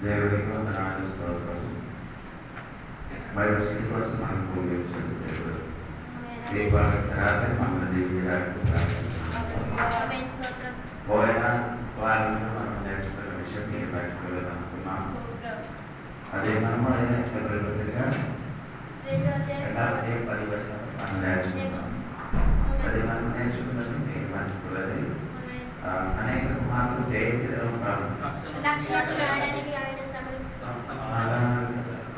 దేవునికి వందనాలు స్తోత్రం. బైబిల్ స్టడీ కోసం మనం పూజించండి. దేవుడు దీపాల తర్వాత మమ్మల్ని దీవించడానికి పోయిన వారంలో మనం నేర్చుకున్న విషయం మీరు బయటకు అనుకున్నాం. అదే మనం పత్రిక 2 మనం నేర్చుకున్నాం. అది మనం నేర్చుకున్నది మీరు మర్చిపోలేదు. అనేక కుమారులు జయించడం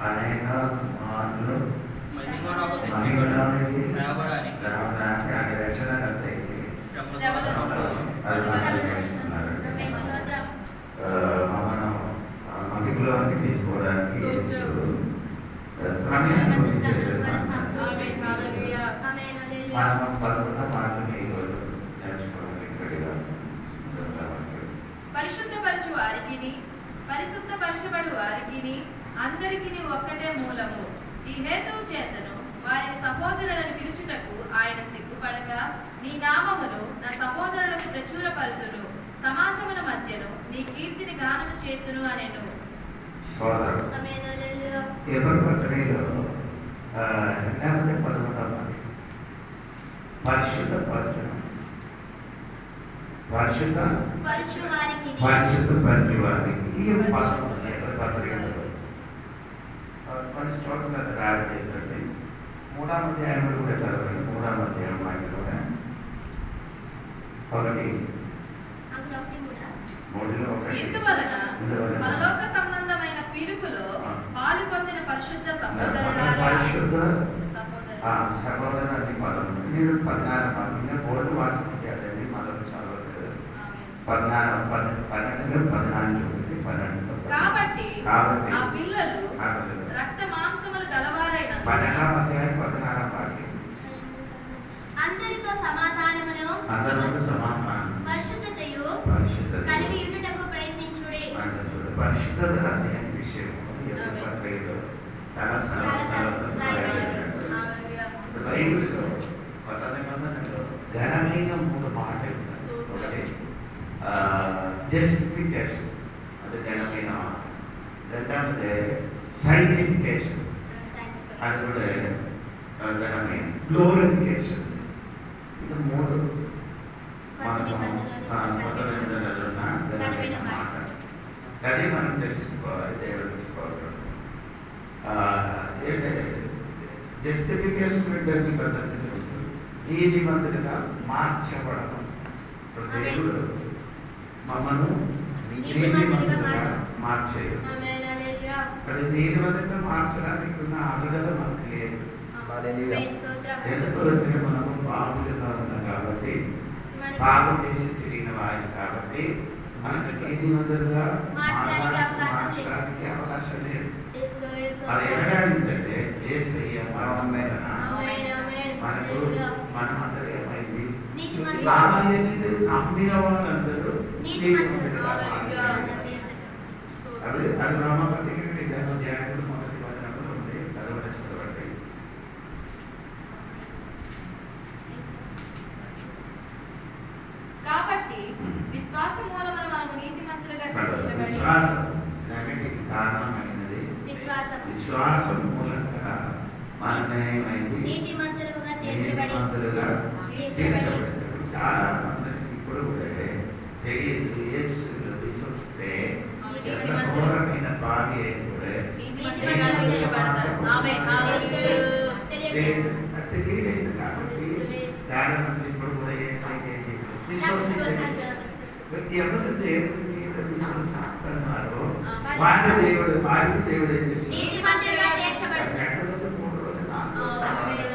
అనేక కుమారులు మహిమలోనికి రావడానికి అనే రక్షణకర్తకి అది మనం నేర్చుకున్నారు. మనం మహిమలోనికి తీసుకోవడానికి సమయాన్ని మనం 11వ మాటలు ఈరోజు నేర్చుకోవడానికి పరిశుద్ధపరచు వారికి పరిశుద్ధపరచబడు వారికి అందరికీ ఒక్కటే మూలము. ఈ హేతువు చేతను వారిని సహోదరులను పిలుచుటకు ఆయన సిగ్గుపడక నీ నామమును నా సహోదరులకు ప్రచురపరచును, సమాసముల మధ్యను నీ కీర్తిని గానము చేతును అనెను. పరిశుద్ధపరచు వారికి ఈ కొన్ని చోట్ల రాబడి ఏంటంటే 3వ అధ్యాయంలో కూడా చదవండి. 3వ అధ్యాయం వాటిలో కూడా ఇందువలన పరలోక సంబంధమైన పిలుపులో పాలు పొందిన పరిశుద్ధ సహోదరుని పదం మీరు 16 పదంగా గోల్డ్ వాటికి చేయాలండి. మొదలు చదవలేదు. 12 కాబట్టి ఆ పిల్లలు రక్త మాంసములు గలవారైన 12వ అధ్యాయం 16వ వాక్యం అందరితో సమాధానమును పరిశుద్ధతయు కలిగి ఉండుటకు ప్రయత్నించుడి. పరిశుద్ధత అనే విషయం బైబిల్లో కొత్త నిబంధనలో ఘనమైన 3 మాటలు. ఒకటి జస్టిఫికేషన్, అది ఘనమైన. రెండవది సైంటిఫికేషన్, అది కూడా ఘనమైన. గ్లోరిఫికేషన్, ఇది 3 మనకు కొత్త నిబంధనలో ఉన్న ఘనమైన మాట. అది మనం తెలుసుకోవాలి, దేవుడు తెలుసుకోవాలి. ఏంటంటే జస్టిఫికేషన్ ఏంటంటే పద్ధతి తెలుసు. నీతిమంతులుగా మార్చబడడం. ఇప్పుడు దేవుడు మమ్మను నీతిమంతులుగా మార్చేయడు. అది నీతిమంతులుగా మార్చడానికి ఉన్న అర్హత మనకు లేదు. ఎందుకంటే మనము పాపులుగా ఉన్నాం కాబట్టి, పాపం చేసి తిరిగిన వారి కాబట్టి మనకు నీతిమంతులుగా మార్చడానికి అవకాశం లేదు. అది ఎలాగైందంటే యేసయ్య మరణం మీద మనకు మనమందరూ ఏమైంది, నమ్మిన వాళ్ళందరూ నీతిమంతులుగా మారారు. అది రోమపత్రిక 5వ అధ్యాయంలో 1వ వచనంలో ఉంది. చదవండి. కాబట్టి విశ్వాస మూలమున మనము నీతిమంతులుగా తీర్చబడి, విశ్వాసం దానికి కారణమైనది విశ్వాసం మూలంగా మనమేమైంది నీతిమంతులుగా తీర్చబడింది. చాలా మందికి ఇప్పుడు కూడా తెలియదు. యేసులో విశ్వసిస్తే ఎంత ఘోరమైన పాపి అయిన కూడా తెలియలేదు. కాబట్టి చాలా మంది ఇప్పుడు కూడా ఎవరు దేవుడి మీద విశ్వసిస్తున్నారో వారికి దేవుడు ఏం చేశారు? 2 రోజులు 3 రోజులు 4 రోజులు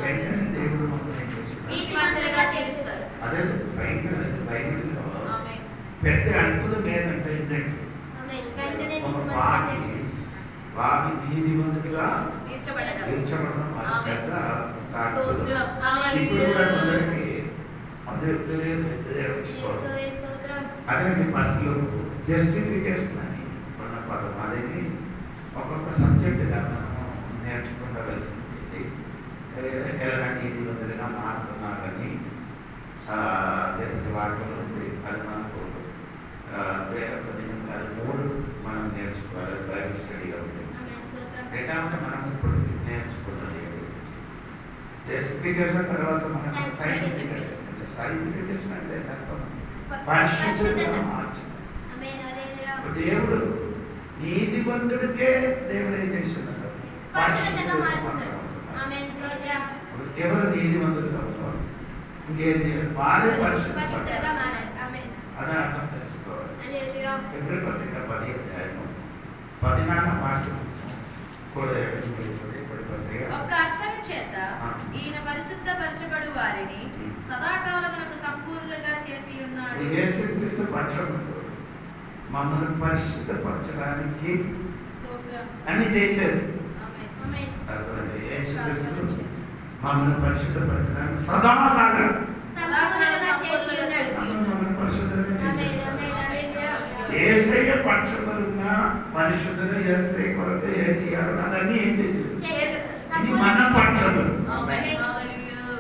వెంటనే దేవుడు మమ్మల్ని ఏం చేశారు? అదే భయంకరమైన బైబిల్లో పెద్ద అద్భుతం ఏదంటే ఇదండి. ఒక పాపి నీతిమంతులుగా తీర్చబడడం అది పెద్ద అద్భుతం. ఇప్పుడు కూడా కొందరికి అదే అదే ఫస్ట్ లో జస్టిఫికేషన్ అని ఉన్న పదం. అదేమి ఒక్కొక్క సబ్జెక్టుగా మనము నేర్చుకుంటవలసింది. ఇది ఎలా నీతిమంతులుగా మారుతున్నారని దేవుని వాక్యం ఉంది. అది మనకు వేరే 18 లేకపోతే మనం ఇప్పుడు నేర్చుకున్నది జస్టిఫికేషన్ తర్వాత మనం సైంటిఫికేషన్ అంటే సైంటిఫికేషన్ అంటే అర్థం పరిశుద్ధంగా మార్చింది. దేవుడు నీతివంతుడికే దేవుడు ఏం చేస్తున్నారు? ఎవరు నీతివంతులుగా ఉన్నారు? ఇంకేం చేయాలి? వారే పరిశుద్ధంగా అదే అర్థం తెలుసుకోవాలి. ఎవరి పత్రిక 10 అధ్యాయము 14 వాక్యం కూడా ఒక్క అర్పణ చేత ఈయన పరిశుద్ధపరచబడు వారిని సదాకాలమునకు సంపూర్ణంగా చేసి ఉన్నాడు. యేసుక్రీస్తు పక్షములో మమ్మల్ని పరిశుద్ధపరచడానికి అన్ని చేశారు. యేసుక్రీస్తు మమ్మల్ని పరిశుద్ధపరచడానికి సదాకాలం మమ్మల్ని పరిశుద్ధంగా చేశారు. యేసయ్య పక్షములున్న పరిశుద్ధంగా యేసయ్య కొరకు ఏం చేయాలో అదన్నీ ఏం చేశారు? ఇది మన పక్షము.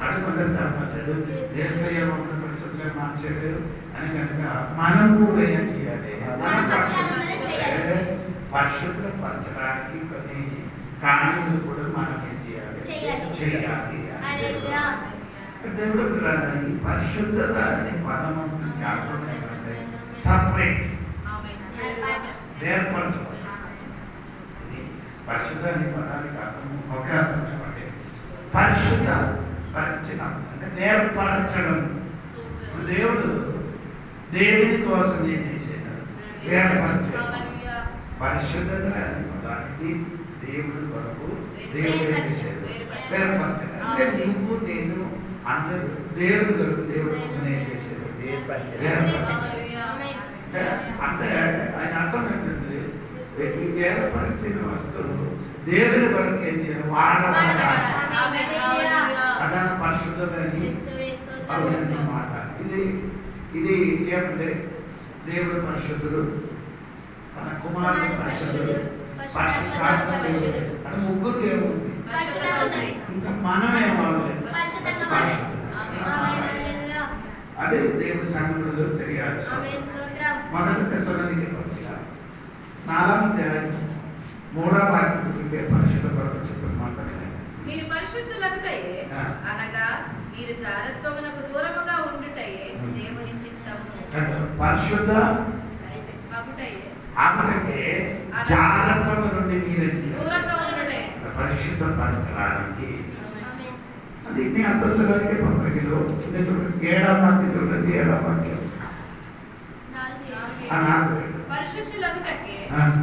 అది కొందరు తప్పలేదు. యేసయ్య మమ్మల్ని పరిశుద్ధంగా మార్చాడు అని కనుక మనం కూడా ఏం చేయాలి? మన పరిశుద్ధపరచడానికి కొన్ని కార్యములు కూడా మనం ఏం చేయాలి? చేయాలి. దేవుడు ఈ పరిశుద్ధత అనే పదము అర్థం ఏంటంటే సపరేట్, ఏర్పరచడం. ఇది పరిశుద్ధ అనే పదానికి అర్థం ఒక అర్థం ఏమంటే పరిశుద్ధ పరిచయం అంటే ఏర్పరచడం. దేవుడు దేవుని కోసం ఏం చేశాడు? ఏర్పరచడం. పరిశుద్ధత అనే పదానికి దేవుడి కొరకు దేవుడు ఏం చేశాడు? ఏర్పరచడం. అంటే నువ్వు నేను అందరూ దేవుడి కొరకు దేవుడి కోసం ఏం చేశాడు? అంటే ఆయన అర్థం ఏంటంటే ఏర్పరిచిన వస్తువు దేవుడి కొరకు ఏం చేయాలి? వాడబడాలి. అదన పరిశుద్ధత అని మాట. ఇది ఏమంటే దేవుడు పరిశుద్ధుడు, తన కుమారుడు పరిశుద్ధుడు, పరిశుద్ధాత్మ దేవుడు అంటే ముగ్గురు దేవుడు. ఇంకా మనమేమవ్వాలి? అదే దేవుడి సంఘంలో తెలియాలి. మొదటి దశలోనికి పత్రిక 4వ అధ్యాయం 3వ వాక్యం పరిశుద్ధ కొరకు చెప్పిన మాట్లాడారు. మీరు పరిశుద్ధులగుటయే అనగా మీరు జారత్వమునకు దూరముగా ఉండుటయే దేవుని చిత్తము. పరిశుద్ధ అగుటయే జారత్వము నుండి మీరు దూరంగా ఉండుటయే పరిశుద్ధ పరచడానికి. అది మీ అంతస్తులోనికి పత్రికలో 7వ వాక్యం చూడండి. 7వ వాక్యం పరిశుద్ధులగుటకే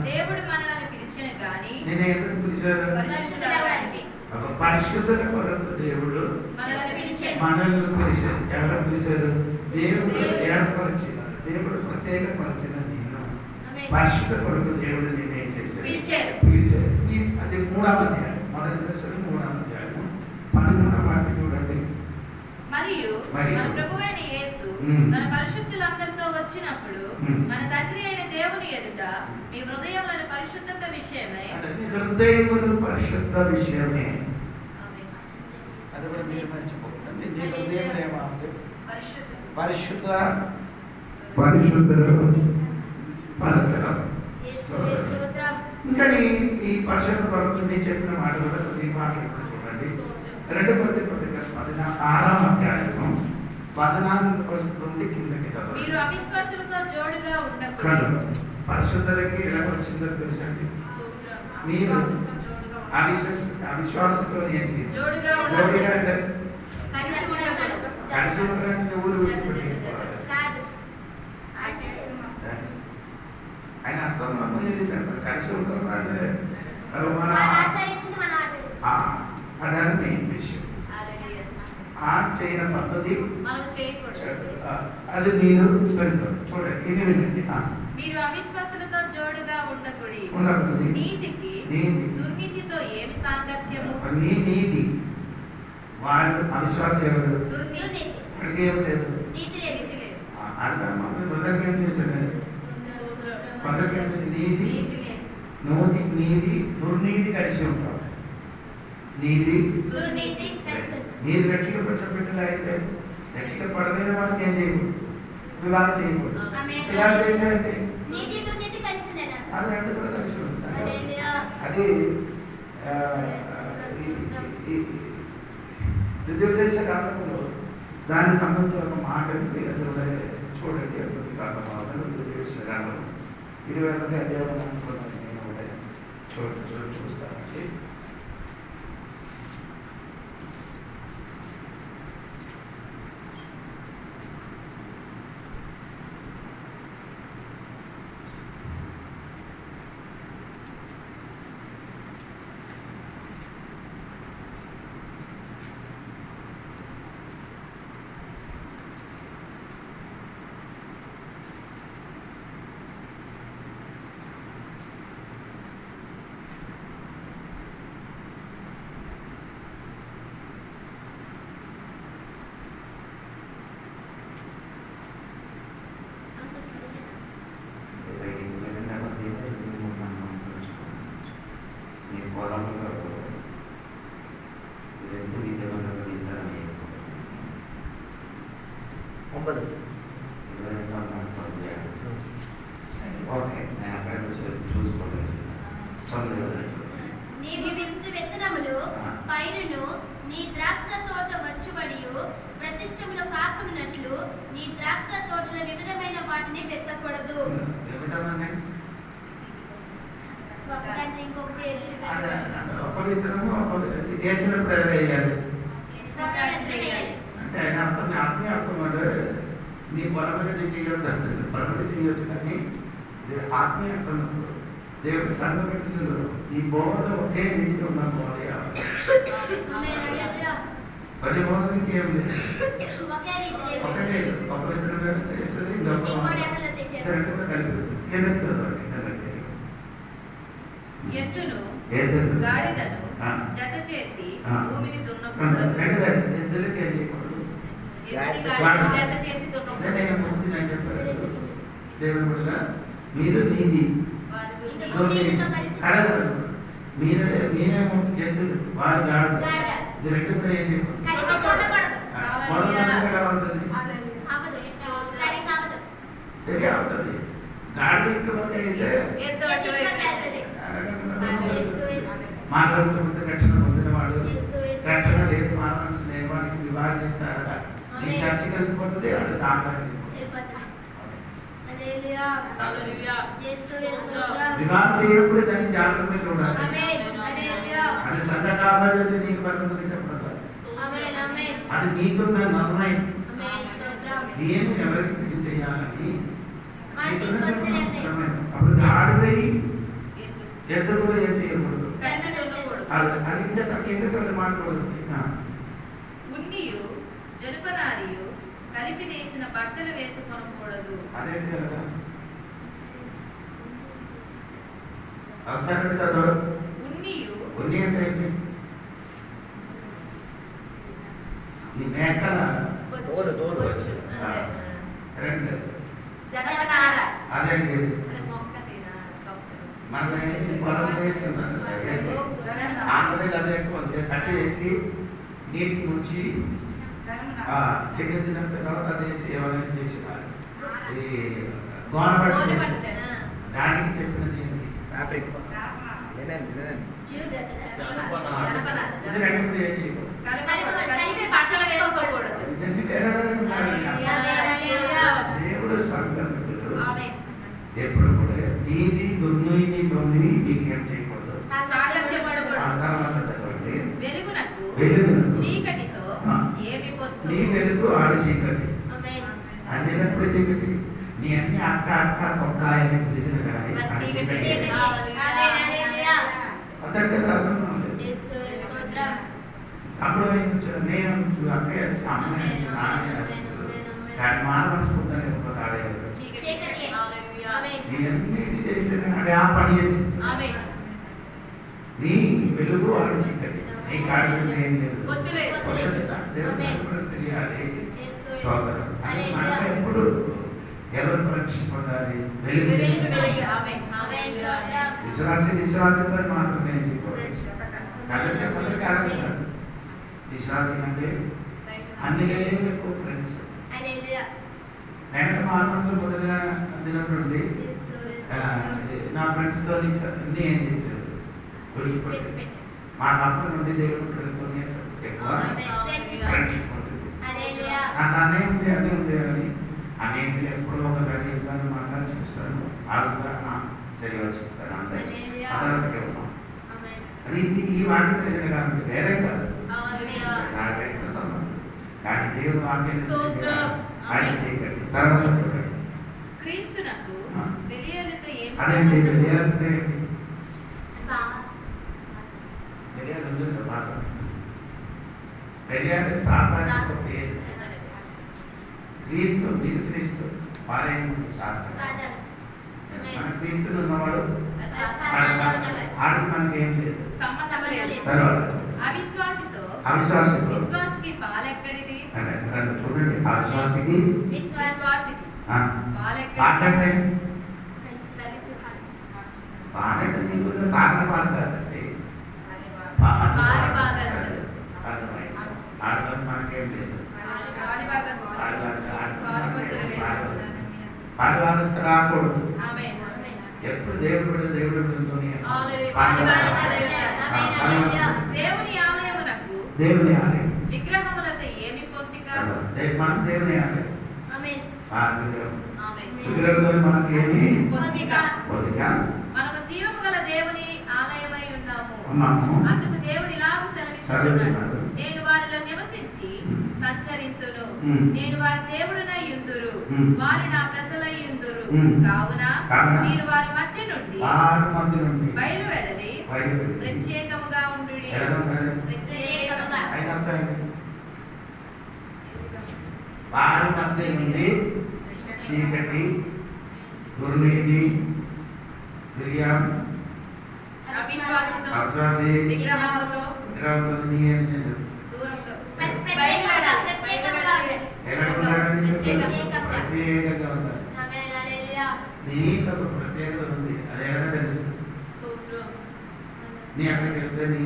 దేవుడు మనల్ని పిలిచెను గాని నేను ఎందుకు పిలిచాను? పరిశుద్ధత కొరకు దేవుడు మనల్ని పిలిచారు. ఎవరు పిలిచారు? దేవుడు ఏర్పరిచిన, దేవుడు ప్రత్యేకపరిచిన నిన్ను పరిశుద్ధ కొరకు దేవుడు నేనేం చేశాడు? పిలిచారు. అది 3వ అధ్యాయం, మొదటి దశలో 3వ అధ్యాయం 13వ వాక్యం చూడండి. మరియు మన ప్రభువైన యేసు మన పరిశుద్ధులందరితో వచ్చినప్పుడు మన తండ్రి అయిన దేవుని ఎదుట మీ హృదయములను పరిశుద్ధత విషయమై హృదయములు పరిశుద్ధ విషయమే. అది కూడా మీరు మర్చిపోకండి. నీ హృదయం ఏమవుతుంది? పరిశుద్ధ పరచడం. ఇంకా ఈ పరిశుద్ధ కొరకు నేను చెప్పిన మాట కూడా కొన్ని వాక్యం చూడండి. 2 కొరింథీ పత్రిక 16వ అధ్యాయము 14 నుండి కిందకి చదవండి. మీరు అవిశ్వాసులతో జోడుగా ఉండకూడదు. పరిశుద్ధతకి ఎలా వచ్చిందో తెలుసండి? మీరు అవిశ్వాసంతో ఏంటి? జోడుగా అంటే కలిసి ఉండడానికి ఊరు ఆయన అర్థం కలిసి ఉండడం అంటే అదని మెయిన్ విషయం. చేయన పద్ధతి అది మీరు చూడండి. ఇది వినండి. మీరు అవిశ్వాసులతో జోడుగా ఉండకూడదు. నీతికి దుర్నీతితో ఏమి సాంగత్యము? నీతి వారు అవిశ్వాసం ఎవరు? అడిగే ఏం లేదు. అది మొదటికి ఏం చేశాడు? మొదటికి నీతి నీతి దుర్నీతి కలిసి ఉంటాం. నీతి మీరు రక్షించబడిన అయితే రక్షించబడలేని వాళ్ళకి ఏం చేయకూడదు? వివాహం చేయకూడదు. వివాహం చేశారంటే అది రెండు కూడా కలిసి ఉంటుంది. అది ద్వితీయోపదేశ కాలంలో దానికి సంబంధించిన ఒక మాట ఉంది. అది చూడండి, అప్పుడు కాలం ద్వితీయోపదేశ కాలంలో 21 అధ్యాయం అనుకున్నాను నేను కూడా చూస్తానండి. నీవు విత్తనములు పైరును నీ ద్రాక్ష తోట వచ్చుబడియు ప్రతిష్టములు కాకున్నట్లు నీ ద్రాక్ష తోటలో వివిధమైన వాటిని వెతకూడదు. ఒకదాన్ని ఇంకొక పేజీ ఒక విత్తనము వేసినప్పుడు ఎలా వేయాలి అంటే ఆయన అర్థం ఆత్మీయ అర్థం అంటే నీ పొలమనేది చేయొద్దు, అసలు పొలమనేది చేయొచ్చు, కానీ ఇది ఆత్మీయ అర్థం. దేవుడి సంఘటనలు ఈ బోధ ఒకే నీటిలో ఉన్న బోధ పది బోధకి ఏం లేదు, ఒకటే ఒక విత్తనం వేస్తుంది, రెండు కూడా కలిపి కిందకి చదవండి. ఎద్దును కిందకి గాడిదను జత చేసి భూమిని దున్నకూడదు. ఎద్దులకి ఏం చేయకూడదు, జత చేసి దున్నకూడదు. దేవుడు కూడా మీరు నీది మీరేమో ఎద్దులు వారు గాడిద, ఇది రెండు కూడా ఏం చేయకూడదు. సరే అవుతుంది. గాడిద ఇంట్లోకి అయితే మాట్లాడుతుంటే రక్షణ పొందిన వాడు, రక్షణ లేదు మానవ స్నేహానికి వివాహం చేస్తారట. నీ చర్చకి వెళ్ళిపోతుంది, వాడు తాగడానికి వివాహం చేయప్పుడు దాన్ని జాగ్రత్తగా చూడాలి. అది సంఘ కాబట్టి వచ్చి నీకు పడుతుంది చెప్పడం కాదు, అది నీకున్న నిర్ణయం. నేను ఎవరికి పెళ్లి చేయాలని అప్పుడు గాడిదై ఎద్దు కూడా ఏం చేయకూడదు, అది ఇంకా ఎందుకు మాట్లాడకూడదు. ఉన్నియు జనపనారియు కలిపి నేసిన బట్టలు వేసుకొనకూడదు. అదేంటి కదా అవసరం కదా. ఉన్ని అంటే ఏంటి? ఈ మేకల రెండు అదేంటి మన పొలం వేస్తున్నాను ఆంధ్రలో అదే కట్టి వేసి నీటి ముంచి కింద తిన్న తర్వాత అది వేసి ఎవరైనా చేసేవారు. ఈ గోనబట్టి దానికి చెప్పినది ఏంటి? ఇది రెండు కూడా ఏం చేయకూడదు, ఇదన్నీ వేరే దేవుడు సంఘం ఎప్పుడు కూడా నీది దుర్నీతి తొమ్మిది మీకేం చేయకూడదు. ఆ తర్వాత చదవండి, నీ వెలుగు ఆడు చీకటి అన్నినప్పుడు చీకటి. నీ అన్ని అక్క అక్క తొక్క అని పిలిచిన కానీ అతనికి అర్థం కాలేదు. అప్పుడు నేను అక్కయ్య అమ్మాయి నాన్న కానీ మానవలసి పొందని ఒక తాడేది నీ అన్ని చేసిన ఆ పని చేసేసి నీ వెలుగు ఆడు చీకటి, నీ కాడి మీద ఏం లేదు, దేవుడు కూడా తెలియాలి. సోదరం అని మనకు ఎప్పుడు ఎవరు పరీక్ష పొందాలి? విశ్వాసంతో మాత్రమే కదంటే కొందరికి అర్థం కాదు. విశ్వాసం అంటే అన్ని ఎక్కువ ఫ్రెండ్స్. నేను మానసు మొదల దినప్పుడు నుండి నా ఫ్రెండ్స్తో ఏం చేశారు? మా అప్పటి నుండి దేవుడు బిడ్డలతోనే ఎక్కువ ఫ్రెండ్షిప్ ఉంటుంది. అనేది అని ఉండేది. అనేది ఎప్పుడో ఒకసారి ఇబ్బంది మాట చూస్తాను, ఆగుతా సరి వచ్చిస్తాను అంతే. అదొకటి ఉన్నాం. అది ఈ వాక్యం ప్రజలు కాబట్టి వేరే కాదు, నాకైతే సంబంధం. కానీ దేవుడు వాక్యం ఆయన చేయకండి. తర్వాత చూడండి, క్రీస్తునకు బెలియలుతో ఏం అదేంటి సంబంధము? బెలియాలంటే బెలియాలు ఉంది కదా మాట. బెలియాలు సాతానికి ఒక పేరు. క్రీస్తు మీరు క్రీస్తు వారేముంది సాతాను. మన క్రీస్తులు ఉన్నవాడు ఆడికి మనకి ఏం లేదు. సంబంధం లేదు. తర్వాత అవిశ్వాసితో అవిశ్వాసితో విశ్వాసికి పాలెక్కడిది? చూడండి, అవిశ్వాసికి విశ్వాసికి పాలెక్కడిది? పాటంటే పాడంటే మీకు తాగిన పాలు కాదండి, పాలు భాగస్తులు. అర్థమైంది. ఆడవాళ్ళు మనకేం లేదు. పాలు భాగస్తు రాకూడదు. ఆమేన్. ఎప్పుడు దేవుడు దేవుడితోనే దేవుని ఆలయమునకు దేవుని ఆలయం. విగ్రహములతో ఏమి పొందిక? మనం దేవుని ఆలయం. విగ్రహంతో మనకి ఏమి పొందిక. పొందిక. మనము జీవము గల దేవుని ఆలయమై ఉన్నాము. ఉన్నాము. అందుకు దేవుడు ఇలాగూ సెలవిస్తున్నాడు, సెలవిస్తున్నాడు. నేను వారిలో నివసించి సంచరింతును, నేను వారి దేవుడునై యుందురు, వారు నా ప్రజలై యుందురు. కావున మీరు వారి మధ్య నుండి బయలువెడలి ప్రత్యేకముగా ఉండుడి. ప్రత్యేకముగా వారి మధ్య నుండి చీకటి, దుర్నీతి, బిర్యాం, అవిశ్వాసితో అవిశ్వాసి, విగ్రహములతో విగ్రహంతో దూరంగా ప్రత్యేకంగా ఉండాలి. నీకు ఒక ప్రత్యేకత ఉంది, అది ఎలా తెలుసు? నీ అక్కడికి వెళ్తే నీ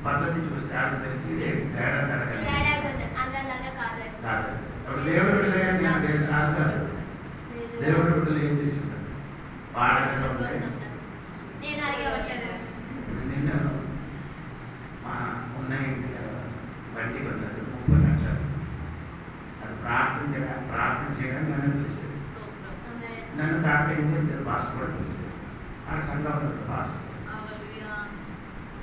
పద్ధతి చూస్తే ఆడ తెలిసి తేడా కాదు. అప్పుడు దేవుడు బిడ్డలు అది కాదు. దేవుడు బిడ్డలు ఏం చేసింది? వాడగా ఉంటాయి. నిన్న మా ఉన్న ఇంటికి బండి కొన్నారు 30 లక్షలు. అది ప్రార్థన చేయడానికి నన్ను పిలిచేది. నన్ను కాక ఇంకొంచెం భాష కూడా పిలిచేది. ఆ సంఘంలో భాష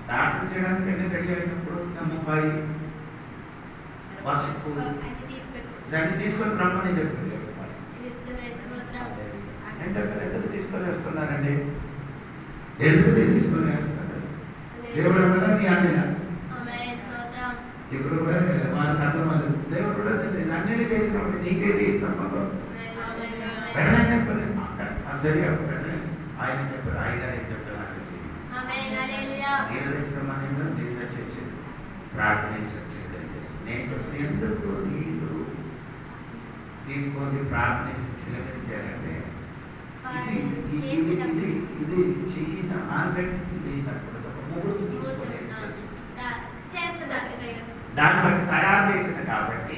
ప్రార్థన చేయడానికి అన్ని రెడీ అయినప్పుడు నమ్మకాయి పసుపు దాన్ని తీసుకొని రమ్మని చెప్పారు. నేను చెప్పాను, ఎందుకు తీసుకొని వస్తున్నారండి? ఎందుకు తీసుకొని వస్తారు? దేవుడు కూడా నీ అందిన ఇప్పుడు కూడా వారికి అర్థమది. దేవుడు కూడా అన్ని చేసినప్పుడు నీకేంటి సంబంధం? వెంటనే చెప్పారు, సరే వెంటనే ఆయన చెప్పారు, ఆయన చెప్తాను నేను తెచ్చిన మన నేను తెచ్చి ప్రార్థన చేసేది. నేను చెప్పిన ఎందుకు నీళ్ళు తీసుకొని ప్రార్థన చేయాలంటే ఇది చిన్న ఆన్లెట్స్ లేనప్పుడు ఒక ముగ్గురు తీసుకొని దాన్ని బట్టి తయారు చేసిన కాబట్టి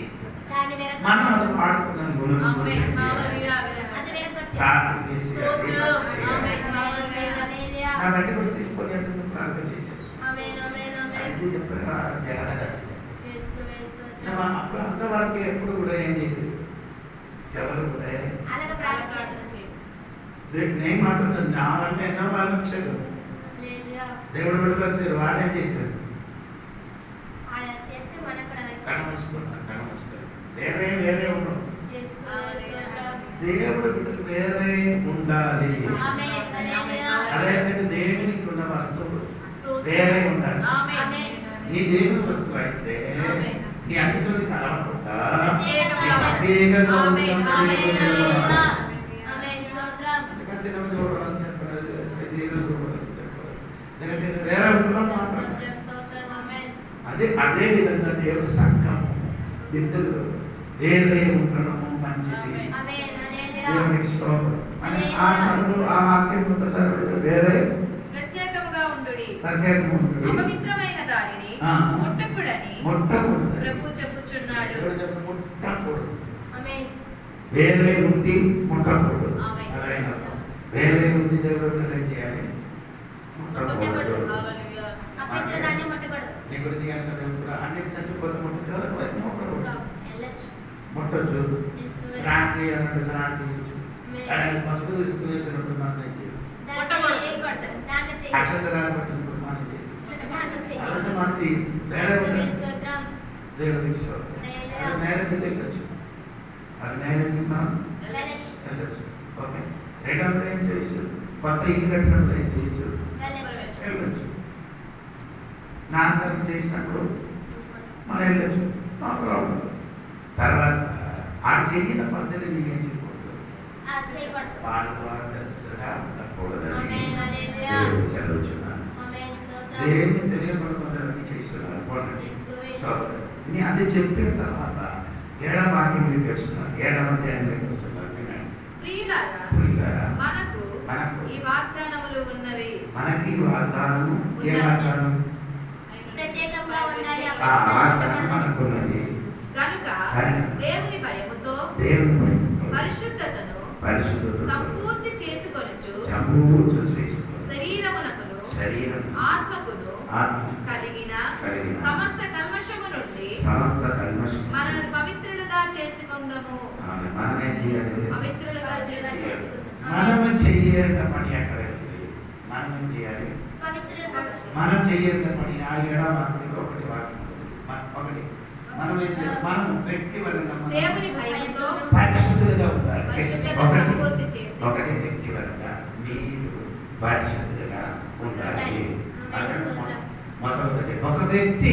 మనం అది వాడుకున్నాం. ప్రార్థన చేసి నా బట్టి కూడా తీసుకొని ప్రార్థన చేశాను. ఇది చెప్పగా జరగదు. అప్పుడు అంతవరకు ఎప్పుడు కూడా ఏం చేయలేదు. ఎవరు కూడా నేను మాత్రం నా వల్ల ఎన్నో వాళ్ళు వచ్చారు, దేవుడు బిడ్డలు వచ్చారు, వాళ్ళేం చేశారు? వేరే వేరే ఉండవు. దేవుడు బిడ్డలు వేరే ఉండాలి. అదేంటంటే దేవునికి ఉన్న వస్తువులు వేరే ఉండాలి. నీ దేవుని వస్తువు అయితే నీ అన్నితో కలవకుండా ప్రత్యేకంగా వేరే ఉండడం మాత్రం. అదే విధంగా దేవుడి సంఘం బిడ్డలు వేరే ఉండడము మంచిది. దేవునికి స్తోత్రం. ఆ చదువు ఆ వాక్యం ఒకసారి వేరే ప్రత్యేకముగా ఉండుడి, ప్రత్యేకముగా అపవిత్రమైన దానిని ముట్టకుడని ప్రభువు చెప్పుచున్నాడు. ముట్టకూడదు, వేరే ఉండి ముట్టకూడదు. అదైనా వేరే ఉండి దేవుడు ఏం చేయాలి? ముట్టకూడదు. నీ గురించి కూడా అన్ని చచ్చిపోతే ముట్టచ్చు వెళ్ళొచ్చు. ముట్టచ్చు Yes, Lord. స్నానం చేయాలంటే స్నానం చేయొచ్చు Amen. పసుపు వేసినప్పుడు మనం చేయదు దాంట్లో చేయకూడదు. దాంట్లో చేయకూడదు. అక్షతరాలు పట్టినప్పుడు మనం చేయదు దాంట్లో అదే చేయకూడదు. మనం చేయదు వేరే యేసువే స్తోత్రం. దేవునికి స్తోత్రం. హల్లెలూయా. అది మ్యారేజ్ వెళ్ళొచ్చు అది మ్యారేజ్ మనం వెళ్ళొచ్చు. వెళ్ళొచ్చు ఓకే రెండవది ఏం చేయొచ్చు కొత్త ఇల్లు కట్టినప్పుడు ఏం చేయొచ్చు వెళ్ళొచ్చు. వెళ్ళొచ్చు నాన్నగారికి చేసినప్పుడు మనం వెళ్ళొచ్చు నో ప్రాబ్లం తర్వాత ఆ చేయని పద్ధతిని ఏం చేయకూడదు చేయకూడదు. పాల్గొనగా ఉండకూడదని ఆమేన్. హల్లెలూయా. దేవుడు సెలవుచున్నాను ఆమేన్. స్తోత్రం. దేవుని తెలియకుండా కొందరన్నీ చేస్తున్నారు పోనండి యేసువే. సో ఇని అది చెప్పిన తర్వాత ఏడవ వాక్యం మీకు వస్తున్నారు ఏడవ అధ్యాయంలోకి వస్తున్నారు వినండి ప్రియులారా, ప్రియులారా, మనకు మనకు ఈ వాగ్దానములు ఉన్నవి. మనకి వాగ్దానము ఏ వాగ్దానం ప్రత్యేకంగా ఉండాలి. ఆ వాగ్దానం మనకున్నది గనుక కనుక దేవుని భయముతో దేవుని భయముతో పరిశుద్ధతను పరిశుద్ధతతో సంపూర్తి చేసుకొనుచు సంపూర్తి చేసుకొని శరీరమునకును శరీరం ఆత్మకును ఆత్మ కలిగిన కలిగిన సమస్త కల్మషము నుండి సమస్త కల్మషం మనల్ని పవిత్రులుగా చేసుకుందాము. మనం ఏం చేయాలి పవిత్రులుగా చేసుకుందాము. మనము చెయ్యేట పని అక్కడ ఉంది. మనం ఏం చేయాలి పవిత్రులుగా మనం చెయ్యేట పని ఆ ఏడవ వాక్యంలో ఒకటి వాక్యం ఉంది. ఒకటి మనం ఏం చేయాలి మనం వ్యక్తిపరంగా మనం దేవుని భయముతో పరిశుద్ధులుగా ఉండాలి పరిశుద్ధత ఒకటి సంపూర్తి చేసి ఒకటి వ్యక్తిపరంగా మీరు పరిశుద్ధులుగా ఉండాలి అదే మొదటి ఒక వ్యక్తి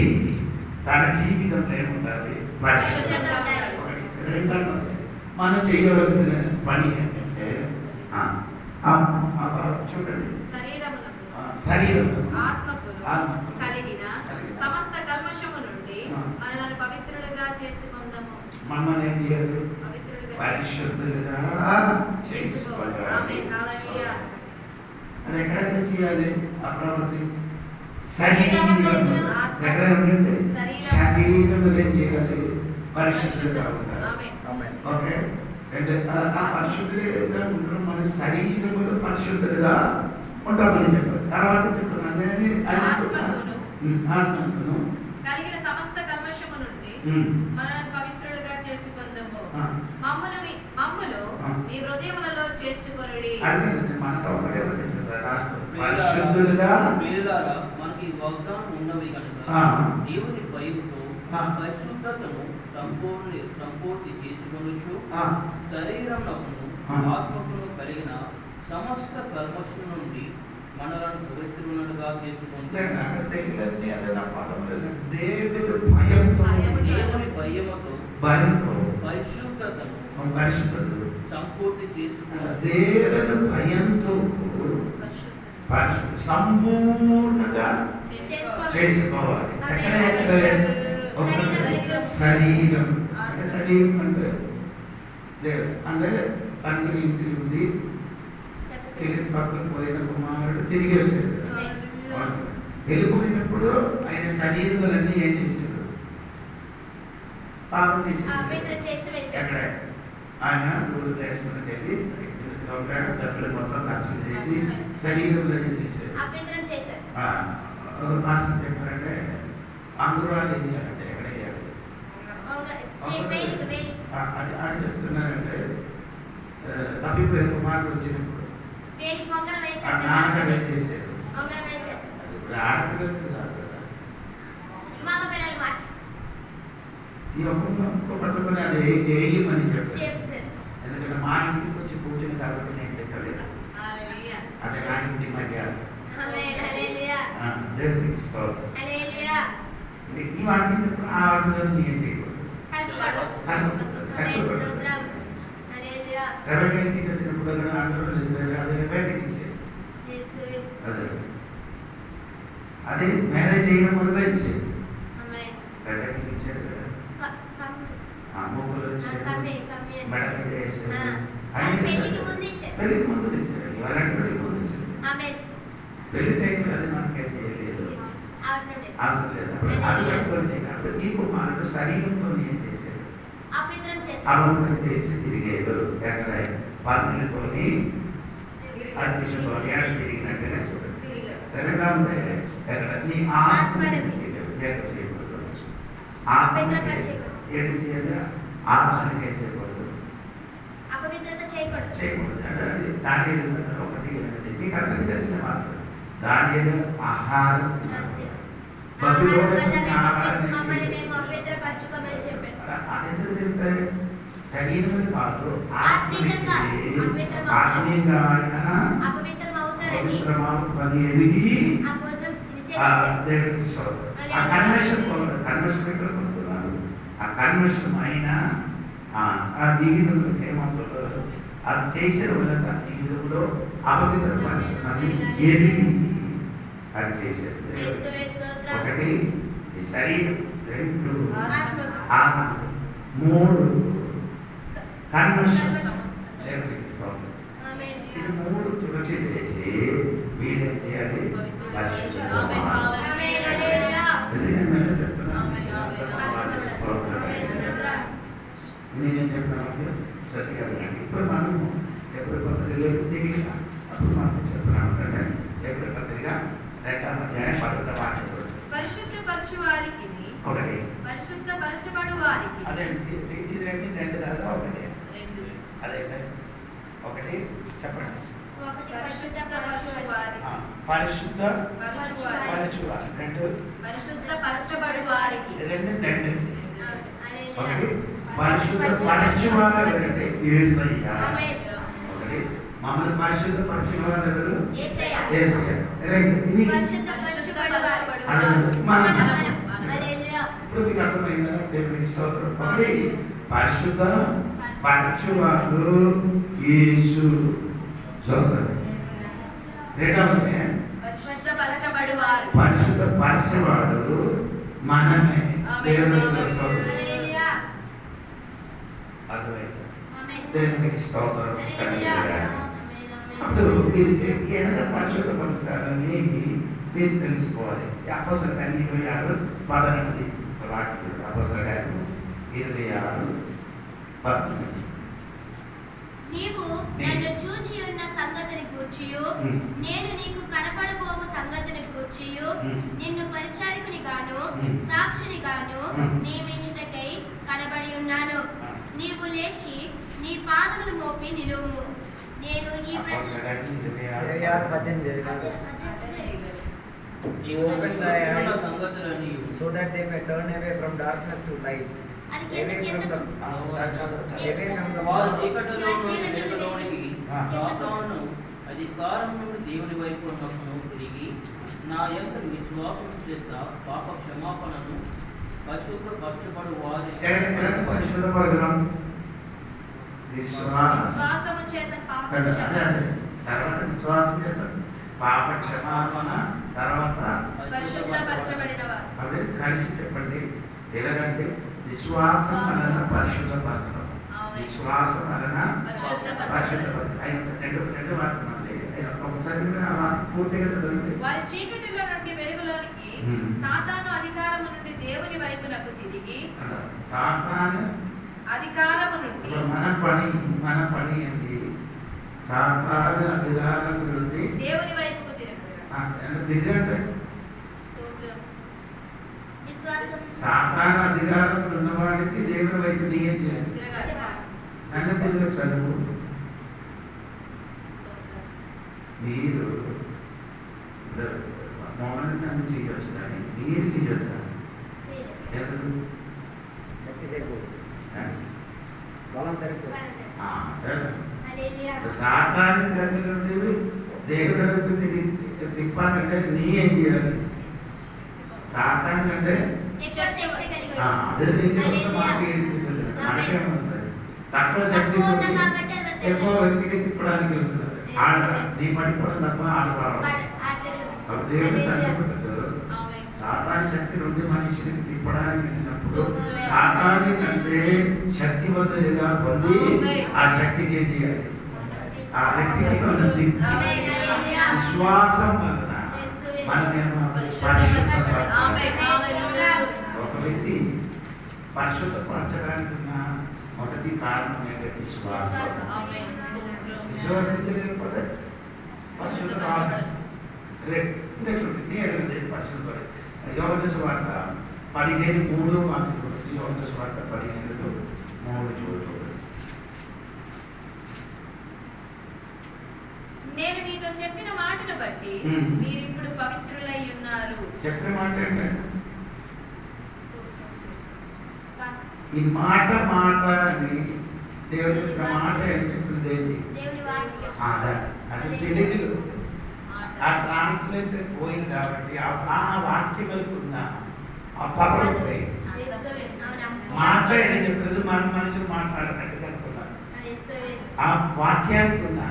తన జీవితంలో ఏముండాలి పరిశుద్ధంగా ఉండాలి. ఒకటి రెండవది మనం చేయవలసిన పని ఏంటంటే చూడండి శరీరమునకును శరీరం ఆత్మకును ఆత్మకును కలిగిన సమస్త కల్మషము నుండి మనల్ని పవిత్రులుగా చేసుకుందాము. మనల్ని ఏం చేయాలి పవిత్రులుగా పరిశుద్ధులుగా చేసుకోవాలి. ఆమేన్. హల్లెలూయా. అది ఎక్కడ చేయాలి ఆ ప్రవృత్తి శరీరం ఎక్కడ ఉండండి శరీరంలో ఏం చేయాలి పరిశుద్ధులుగా ఉండాలి ఆమేన్. ఓకే అంటే ఆ పరిశుద్ధులుగా ఉండడం మన శరీరములు పరిశుద్ధులుగా ఉంటామని చెప్పారు తర్వాత చెప్పారు అదే ఆత్మకును కలిగిన సమస్త కల్మషము నుండి మనల్ని పవిత్రులుగా చేసుకుందాము. మమ్మును మీ హృదయములలో చేర్చుకొనుడి. అదే మనతో ఒకటే రాష్ట్రం పరిశుద్ధులుగా ప్రియులారా, మనకి వాగ్దానం ఉన్నవి కనుక దేవుని భయముతో పరిశుద్ధతను సంపూర్తి చేసుకొనుచు శరీరమునకును ఆత్మకును కలిగిన సమస్త కల్మషం నుండి మనలను పవిత్రులుగా చేసుకుంటే దేవుని భయంతో దేవుని భయముతో పరిశుద్ధతను సంపూర్తి చేసుకున్న దేవుని భయంతో సంపూర్ణంగా చేసుకోవాలి శరీరం అంటే శరీరం అంటే దేవుడు అంటే తండ్రి ఇంటి నుండి తప్పిపోయిన కుమారుడు తిరిగి వచ్చాడు. వెళ్ళిపోయినప్పుడు ఆయన శరీరాలన్నీ ఏం చేశారు పాపం చేశారు. ఎక్కడ ఆయన దూరదేశంలోకి వెళ్ళి డబ్బులు మొత్తం ఖర్చు చేసి శరీరంలో ఏం చేశారు మాస్టర్ చెప్పారంటే అంగురాలు వేయాలంటే ఎక్కడ వేయాలి అది ఆడ చెప్తున్నారంటే తప్పిపోయిన కుమారుడు వచ్చినప్పుడు నాన్నగారు ఏం చేశారు ఇప్పుడు ఆడపిల్లలకు కాదు కదా ఈ ఒక్క పట్టుకుని అది వేయమని చెప్పారు. ఎందుకంటే మా ఇంటికి వచ్చి పూజలు కాబట్టి నేను తిట్టలేదు. హల్లెలూయా. అది నా ఇంటి మర్యాద. ఈ వాక్యం చెప్పిన ఆ వాక్యం నేను చేయకూడదు. రెబెక్క ఇంటికి వచ్చినప్పుడు అందరూ అది రెబెక్కకి ఇచ్చేది. అదే మ్యారేజ్ చేయడం వల్ల ఇచ్చేది. రెబెక్కకి ఇచ్చారు కదా మూకులు మెడ మీద వేసారు పెళ్లికి ముందు ఇవ్వాలంటే పెళ్లికి ముందు ఇచ్చారు. పెళ్లి టైంలో అది మనకైతే లేదు అవసరం లేదు. అది పట్టుకొని చేయాలి. ఈ కుమారుడు శరీరంతో ఏం చేశారు అపవిత్రం చేసి తిరిగేరు. ఎక్కడ పన్నెలతోని అగ్నితోని ఎక్కడ తిరిగినట్టుగా చూడండి. తెలంగాణ ఎక్కడ నీ ఆత్మ ప్రత్యేకత చేయకూడదు. అపవిత్రత చేయకూడదు. ఏంటి చేయాలి? ఆహారానికి ఏం చేయకూడదు, అపవిత్రత చేయకూడదు. చేయకూడదు అంటే అది దాని 1:8 మీకు అందరికీ తెలిసిన మాత్రం దాని ఆహారం తినకూడదు. బబులోను ఆహారం మమ్మల్ని మేము అపవిత్రపరచుకోమని చెప్పాడు. అది ఎందుకు చెప్తాయి? శరీరం కాదు, ఆత్మీయంగా ఆత్మీయంగా ఆయన అపవిత్రం అవుతారని పవిత్రమవుతుందని ఎరిగి అపోస్తలులు దేవునికి స్తోత్రం. ఆ కన్వెన్షన్ కన్వెన్షన్ ఎక్కడ కొడుతున్నారు? ఆ కన్వెన్షన్ అయినా ఆ జీవితంలో ఏమవుతుందో అది చేసిన వల్ల తన జీవితంలో అపవిత్ర పరిస్థితులని ఎరిగి అది చేశారు. ఒకటి ఈ శరీరం, 2 ఆత్మ, 3 కన్వెన్షన్ దేవునికి స్తోత్రం. ఇది 3 తులసి చేసి వీరేం చేయాలి? నేనేం చెప్పిన సరిగా వినండి. ఇప్పుడు మనము ఎప్పుడు పత్రిక దిగిన అప్పుడు మనం చెప్తున్నాం అంటే ఎప్పుడు పత్రిక 2వ అధ్యాయం 10వ వాక్యం. పరిశుద్ధపరచు వారికి ఒకటి పరిశుద్ధపరచబడు వారికి అదే ఇది 2 కాదా? ఒకటి అదే ఒకటి చెప్పండి. పరిశుద్ధపరచు వారికి పరిశుద్ధపరచువారు 2 పరిశుద్ధపరచబడు వారికి 2 ఒకటి పరిశుద్ధపరచువారు అంటే యేసయ్య. ఒకటి మమ్మల్ని పరిశుద్ధపరచువారు ఎవరు? యేసయ్య. యేసయ్య. 2 ఇది పరిశుద్ధపరచబడు వారు మనం. హల్లెలూయా. ఇప్పుడు మీకు అర్థమైందా? దేవునికి స్తోత్రం. ఒకటి పరిశుద్ధ పరచువారు యేసు స్తోత్రం. రెండవది పరిశుద్ధపరచబడు వారు పరిశుద్ధ పరచువాడు మనమే. దేవునికి స్తోత్రం. హల్లెలూయా. అర్థమైందా? ఆమేన్. దేవునికి స్తోత్రం. హల్లెలూయా. అప్పుడు మీరు ఏదైనా పరిశుద్ధ పరుస్తారని మీరు తెలుసుకోవాలి. అపోస్తలుల కార్యం 26:18 వాక్యం. అపోస్తలుల కార్యం 26:18. నీవు నన్ను చూచి ఉన్న సంగతిని గూర్చియు నేను నీకు కనపడబోవు సంగతిని గూర్చియు నిన్ను పరిచారికుని గాను సాక్షిని గాను నియమించుటకై కనబడి ఉన్నాను. నీవు లేచి నీ పాదములు మోపి నిలువుము. నేను ఈ అపోస్తలుల కార్యం 26:18 You open thy eyes సంగతులని so that they may turn away from darkness to light, అది away from the వారు చీకటిలో నుండి వెలుగులోనికి ఆ. సాతాను అధికారం నుండి దేవుని వైపు ఉన్నప్పుడు తిరిగి నా యొక్క విశ్వాసం చేత పాప క్షమాపణను పరిశుద్ధపరచబడు వారి పరిశుద్ధపరచడం విశ్వాసము చేత పాప తర్వాత విశ్వాసం చేత పాప క్షమాపణ, తర్వాత పరిశుద్ధపరచబడిన వారు. అవి కలిసి చెప్పండి. ఎలాగంటే విశ్వాసం వలన పరిశుద్ధపరచడం, విశ్వాసం వలన పరిశుద్ధపరచడం. రెండు వాక్యం అండి. ఒకసారి ఆ వాక్యం పూర్తిగా చదవండి. వారి చీకటిలో నుండి వెలుగులోనికి సాతాను అధికారము నుండి దేవుని వైపునకు తిరిగి సాతాను అధికారము నుండి మన పని ఏంటి? సాతాను అధికారం నుండి దేవుని వైపుకు తిరిగంటే సాతాను అధికారం ఉన్నవాడికి దేవుని వైపు నీయం చేయాలి. నన్ను తిరిగి చదువు. మీరు మమ్మల్ని నన్ను చేయవచ్చు కానీ మీరు చేయవచ్చు. ఎందుకు? బలం సరిపోదు. సాతాను దగ్గర నుండి దేవుడి వైపు తిప్పాలంటే నీ ఏం చేయాలి? సాతాను అంటే అదే నీకు వస్తే మాకు ఏది తెలియదు. మనకేముంది? తక్కువ శక్తి ఎక్కువ వ్యక్తికి తిప్పడానికి వెళ్తున్నారు. నీ పడిపోవడం తప్ప ఆడపడడం. అప్పుడు దేవుడు సంకల్పడ్డాడు. సాతాను శక్తి నుండి మనిషిని తిప్పడానికి వెళ్ళినప్పుడు సాతాను అంటే శక్తివంతుడిగా పొంది ఆ శక్తికి ఏం చేయాలి? ఆ వ్యక్తికి మనం విశ్వాసం వలన మనమేమో పరిశుద్ధ. ఒక వ్యక్తి పరిశుద్ధపరచడానికి ఉన్న మొదటి కారణం ఏంటంటే విశ్వాసం. విశ్వాసించలేకపోతే పరిశుద్ధ రాదు. పరిశుద్ధపడే యోహాను సువార్త 15:3 మాకు చూడండి. యోహాను సువార్త 15:3 చూడండి. నేను మీతో చెప్పిన మాటను బట్టి మీరిప్పుడు పవిత్రులై ఉన్నారు. చెప్పిన మాట ఏంటంటే ఈ మాట అని దేవుడు చెప్పిన మాట అని చెప్పింది ఏంటి? దేవుని వాక్యం. అది తెలుగులో ఆ ట్రాన్స్లేటర్ పోయింది కాబట్టి ఆ వాక్యములకున్న ఆ పవర్ పోయింది. మాట అని చెప్పలేదు, మన మనుషులు మాట్లాడినట్టుగా అనుకున్నారు. ఆ వాక్యానికి ఉన్న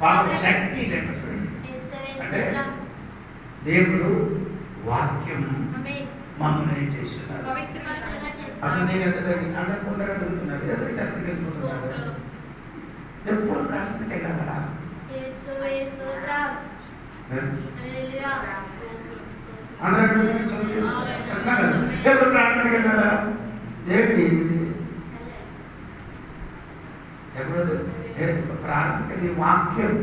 పవర్ శక్తి లేకపోయింది. అంటే దేవుడు వాక్యము మమ్మల్ని ఏం చేస్తున్నారు? అప్పుడు నేను అందరు కొందరు అడుగుతున్నారు, ఏదో అర్థం ఎప్పుడు ప్రార్థనకి వెళ్ళాలా? ఎప్పుడు ప్రార్థనకి వెళ్ళాలా? ఏంటి ఎప్పుడు ప్రార్థనకి వాక్యం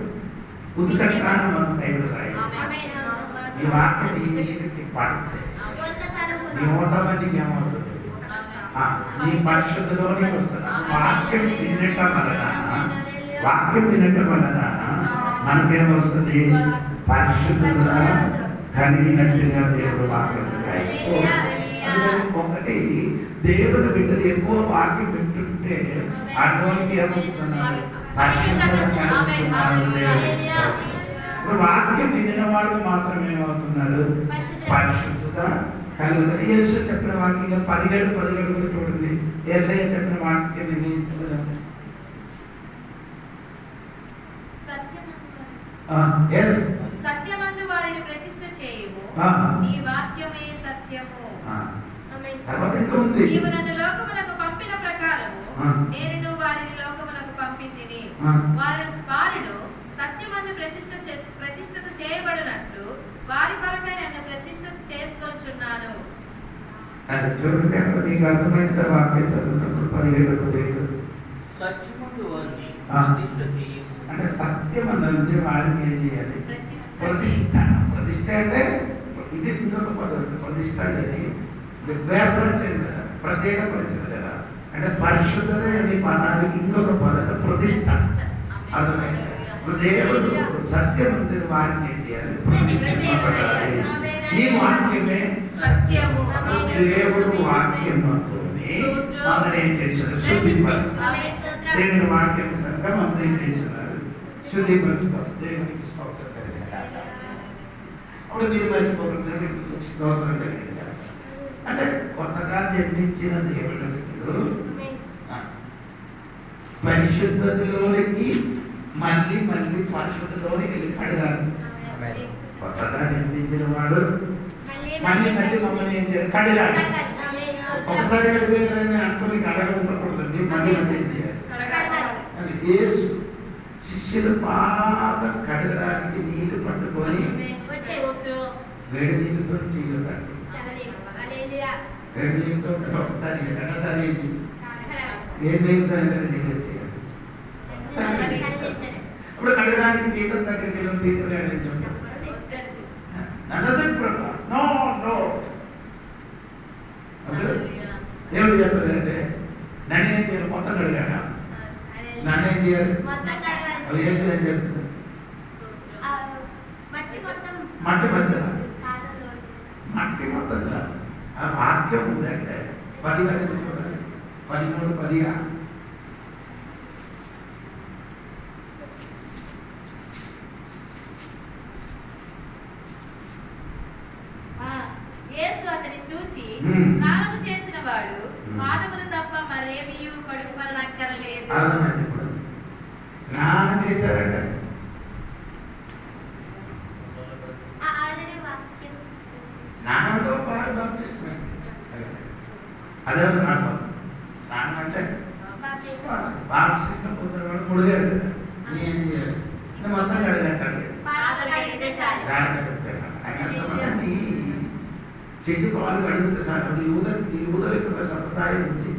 ఉదుక స్నానం మనం బైబిల్ రాయి. ఈ వాక్యం ఈ మీదకి పడితే నీ ఓటోమేటిక్ ఏమవుతుంది? నీ పరిశుద్ధిలోనికి వస్తుంది. వాక్యం వినటం వలన మనకేమొస్తుంది? పరిశుద్ధత కలిగినట్టుగా దేవుడు వాక్యం. ఒకటి, దేవుడు బిడ్డలు ఎక్కువ వాక్యం వింటుంటే అటువంటి ఏమవుతున్నారు? పరిశుద్ధత కలుగుతున్నారు. ఇప్పుడు వాక్యం వినిన వాళ్ళు మాత్రం ఏమవుతున్నారు? పరిశుద్ధత కలుగుతుంది. యేసు చెప్పిన వాక్యం 17 కూడా చూడండి. యేసయ్య చెప్పిన వాక్యం సత్యమందు వారిని ప్రతిష్ఠ చేయుము, నీ వాక్యమే సత్యము. నీవు నన్ను లోకమునకు పంపిన ప్రకారము నేను వారిని లోకమునకు పంపిందిని. వారు సత్యమందు ప్రతిష్ఠత చేయబడినట్లు వారి కొరకై నన్ను ప్రతిష్ఠ చేసుకొనుచున్నాను. చూడండి, అక్కడ నీకు అర్థమైంత వాక్యం చదువుతున్నప్పుడు 17 సత్యమందు వారిని ప్రతిష్ఠ చేయము. అంటే సత్యం అన్నది వారిని ఏం చేయాలి? ప్రతిష్ఠ. ప్రతిష్ఠ అంటే ఇది ఇంకొక పదం. ప్రతిష్ఠ అని వేర్పరిచయం కదా, ప్రత్యేకపరిచయం కదా. అంటే పరిశుద్ధత అనే పదానికి ఇంకొక పదం ప్రతిష్ఠ. అర్థమైంది? దేవుడు సత్యవంతుని వారిని ఏం చేయాలి? ప్రతిష్ఠింపబడాలి. ఈ వాక్యమే సత్యము. దేవుడు వాక్యముతో మమ్మల్ని ఏం చేశారు? శుద్ధిపరుచుతారు. దేవుని వాక్యం సంగా మమ్మల్ని ఏం చేస్తున్నారు? శుద్ధిపరుచుతారు. దేవునికి స్తోత్రం కలిగిన అప్పుడు మీరు మర్చిపోతుంది స్తోత్రం కలిగిన అంటే కొత్తగా జన్మించిన దేవుడు పరిశుద్ధతలోనికి మళ్ళీ పరిశుద్ధలోనికి వెళ్ళి అడగాలి. కొత్తగా జన్మించిన వాడు మళ్ళీ మమ్మల్ని ఏం చేయాలి? కడగాలి. ఒకసారి అడిగారని అనుకుని అడగ ఉండకూడదండి. మళ్ళీ ఏం చేయాలి? అని యేసు శిష్యుల పాదం కడగడానికి నీళ్లు పట్టుకొని వేడి నీళ్ళతో చేయదండి. వేడి నీళ్ళతో ఒకసారి రెండోసారి ఏంటి? ఏ నీళ్ళతో చేసేయాలి. ఇప్పుడు కడగడానికి పీతల దగ్గరికి వెళ్ళిన పీతలు అనేది చెప్తారు. దేవుడు చెప్పారంటే నన్నేం చేయాలి? మొత్తం కడిగాను. నన్నేం చేయాలి? అవి చేసి ఏం చెప్తుంది? మట్టి మధ్య మట్టి మొత్తం కాదు. ఆ వాక్యం ఉందంటే 10 చూడండి. 13:10 యేసు అతని చూచి స్నానము చేసిన వాడు పాదములు తప్ప మరేమీ కడుక్కొనక్కరలేదు. స్నానం చేశారంట. స్నానంలో బాగా బాప్తిస్మం. అదే అర్థం. స్నానం అంటే బాప్తిస్మం పొందినవాడు ముడిగారు కదా. ఏం చేయాలి? మొత్తం కడగండి. చెయ్యి పాలు అడిగితే సార్ యూదులకు ఒక సంప్రదాయం ఉంది.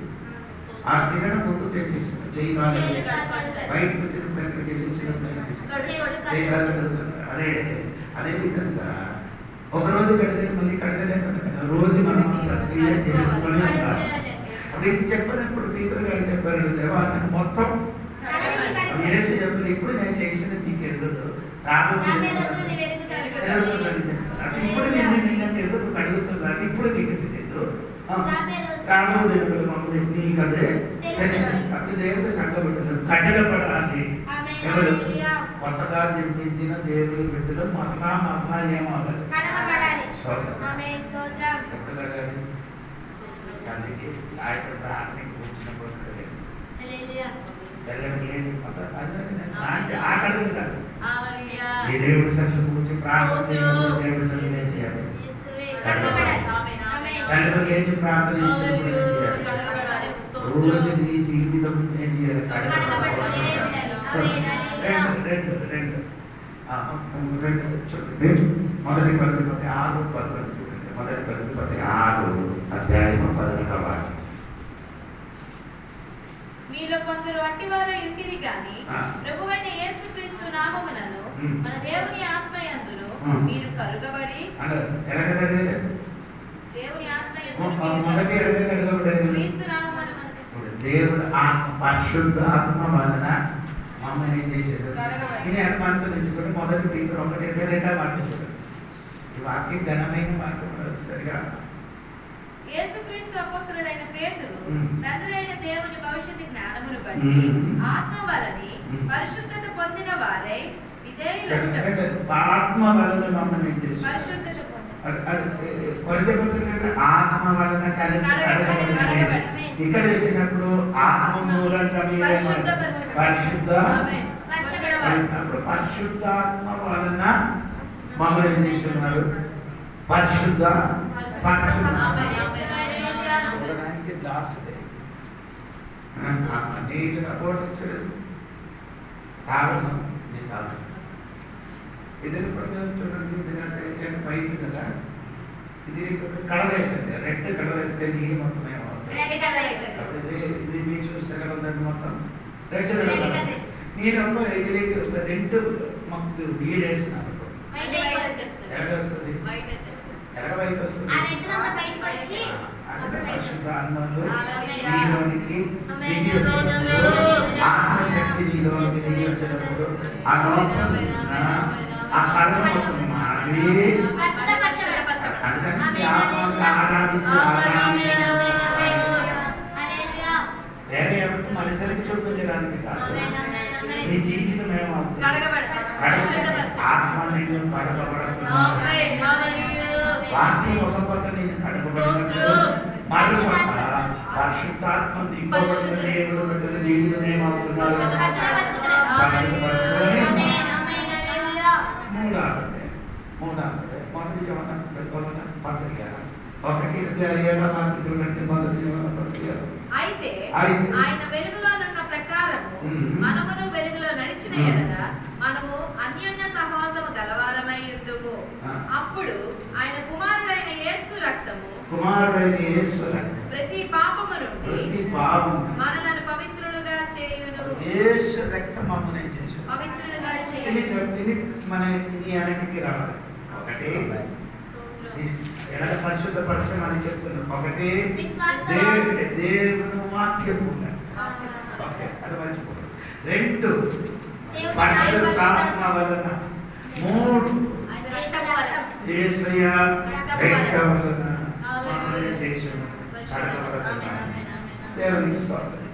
ఆ తినడం ముందు తెచ్చిస్తుంది. చెయ్యి బాగా బయటకు వచ్చినప్పుడు ఎక్కడ చెల్లించినప్పుడు ఏం చేస్తుంది? చెయ్యి బాగా అడుగుతున్నారు. అదే విధంగా ఒకరోజు కడిగే మళ్ళీ కడగలేదు కదా, రోజు మనం ఆ ప్రక్రియ చేసుకొని ఉండాలి. అప్పుడు ఇది చెప్పినప్పుడు పీతర్ గారు చెప్పారు, దేవా నాకు మొత్తం యేసు చెప్పిన ఇప్పుడు నేను చేసిన మీకు ఎందుకు రాబోతుందని చెప్తాను. అంటే ఇప్పుడు నేను ఎందుకు కడుగుతున్నాను, ఇప్పుడు మీకు తెలియదు, రాబోయే మమ్మల్ని నీకు అదే తెలుసు. అప్పుడు దేవుడు సంఘబిడ్డలు కఠినపడాలి. ఎవరు కొత్తగా జన్మించిన దేవుడి బిడ్డలు మరలా ఏమవ్వాలి, ఎప్పుడు కడగాలి? సంధికి సాయంత్రం ప్రార్థనకి కూర్చున్నప్పుడు ఆ కడుగు కాదు, ఈ దేవుడి సన్నిధిలో కూర్చొని ప్రార్థన చేసినప్పుడు దేవుడి సన్నిధిలో ఏం చేయాలి? తల్లిదండ్రులు లేచి ప్రార్థన చేసినప్పుడు ఏం చేయాలి? రోజు నీ జీవితం ఏం చేయాలి? రెండు చూడండి, మొదటి కొరింథీ 6:10 చూడండి. మొదటి కొరింథీ 6:11. మీలో కొందరు అట్టివారు ఇంటిని గాని ప్రభువైన యేసుక్రీస్తు నామమునను మన దేవుని ఆత్మయందును మీరు కరుగబడి దేవుని ఆత్మయందును క్రీస్తు నామమున దేవుడు ఆత్మ పరిశుద్ధ ఆత్మ వలన మమ్మల్ని ఏం చేసేది? ఇది అది మనసులో ఉంచుకొని మొదటి పీతరు 1:2 వాక్యం చూడండి. ఈ వాక్యం ఘనమైన వాక్యం సరిగా. యేసుక్రీస్తు అపోస్తలుడైన పేతురు తండ్రి అయిన దేవుని భవిష్యత్తు జ్ఞానమును బట్టి ఆత్మ వలని పరిశుద్ధత పొందిన వారై విధేయులగుటకు ఆత్మ వలన మమ్మల్ని ఏం చేసి పరిశుద్ధత ఆత్మ వలన ఇక్కడ వచ్చినప్పుడు ఆత్మ మూలంగా పరిశుద్ధ పరిశుద్ధాత్మ వలన మమ్మల్ని ఏం చేస్తున్నారు? పరిశుద్ధ చూడడానికి దాసుడే నీళ్ళు అపోటించలేదు కారణం నేను కాదు. ఇద్దరు చూడండి, ఇది బయట కదా, ఇది కలర్ వేసింది, రెడ్ కలర్ వేస్తే నీళ్ళు మొత్తం ఏమవుతుంది? ఇది మీరు చూస్తే కదా దాన్ని మొత్తం రెడ్ కలర్. నేను ఇది రెండు మాకు నీళ్ళు వేసినాను ఎలాగ వస్తుంది? ఎలాగ బయటకు వస్తుంది? అంటే పరిశుద్ధ ఆత్మలు నీలోనికి దిగి వచ్చినప్పుడు, ఆత్మశక్తి నీలోనికి దిగి వచ్చినప్పుడు ఆ లోపల ఆ కళ మొత్తం మారి అందుకని వేరే ఎవరికి మనుషులకి చూపించడానికి కాదు, నీ జీవితం ఏమవుతుంది? ఆత్మ నేను కడగబడుతున్నా, వాక్యం వసపత నేను కడగబడినప్పుడు మరొక పరిశుద్ధాత్మ నింపబడిన దేవుడు బిడ్డల జీవితం ఏమవుతున్నారు? మూడాలదే మొదటి యోహాను పత్రిక 1:7 మొదటి యోహాను పత్రిక. అయితే ఆయన వెలుగులో ఉన్న ప్రకారము మనమును వెలుగులో నడిచిన ఎడల మనము అన్యోన్య సహవాసము గలవారమై యుందుము. అప్పుడు ఆయన కుమారుడైన యేసు రక్తము ప్రతి పాపము నుండి మనలను పవిత్రులుగా చేయును. యేసు రక్తం మమ్మల్ని చేయును, పవిత్రులుగా చేయును. మన వెనక్కి రావాలి. ఒకటి ఎలా పరిశుద్ధపరచమని చెప్తున్నాం. ఒకటి దేవుని వాక్యము, అది మర్చిపోతుంది. రెండు పరిశుద్ధాత్మ వలన. మూడు యేసయ్య రక్తం వలన మమ్మల్ని చేశాను దేవునికి స్తోత్రం.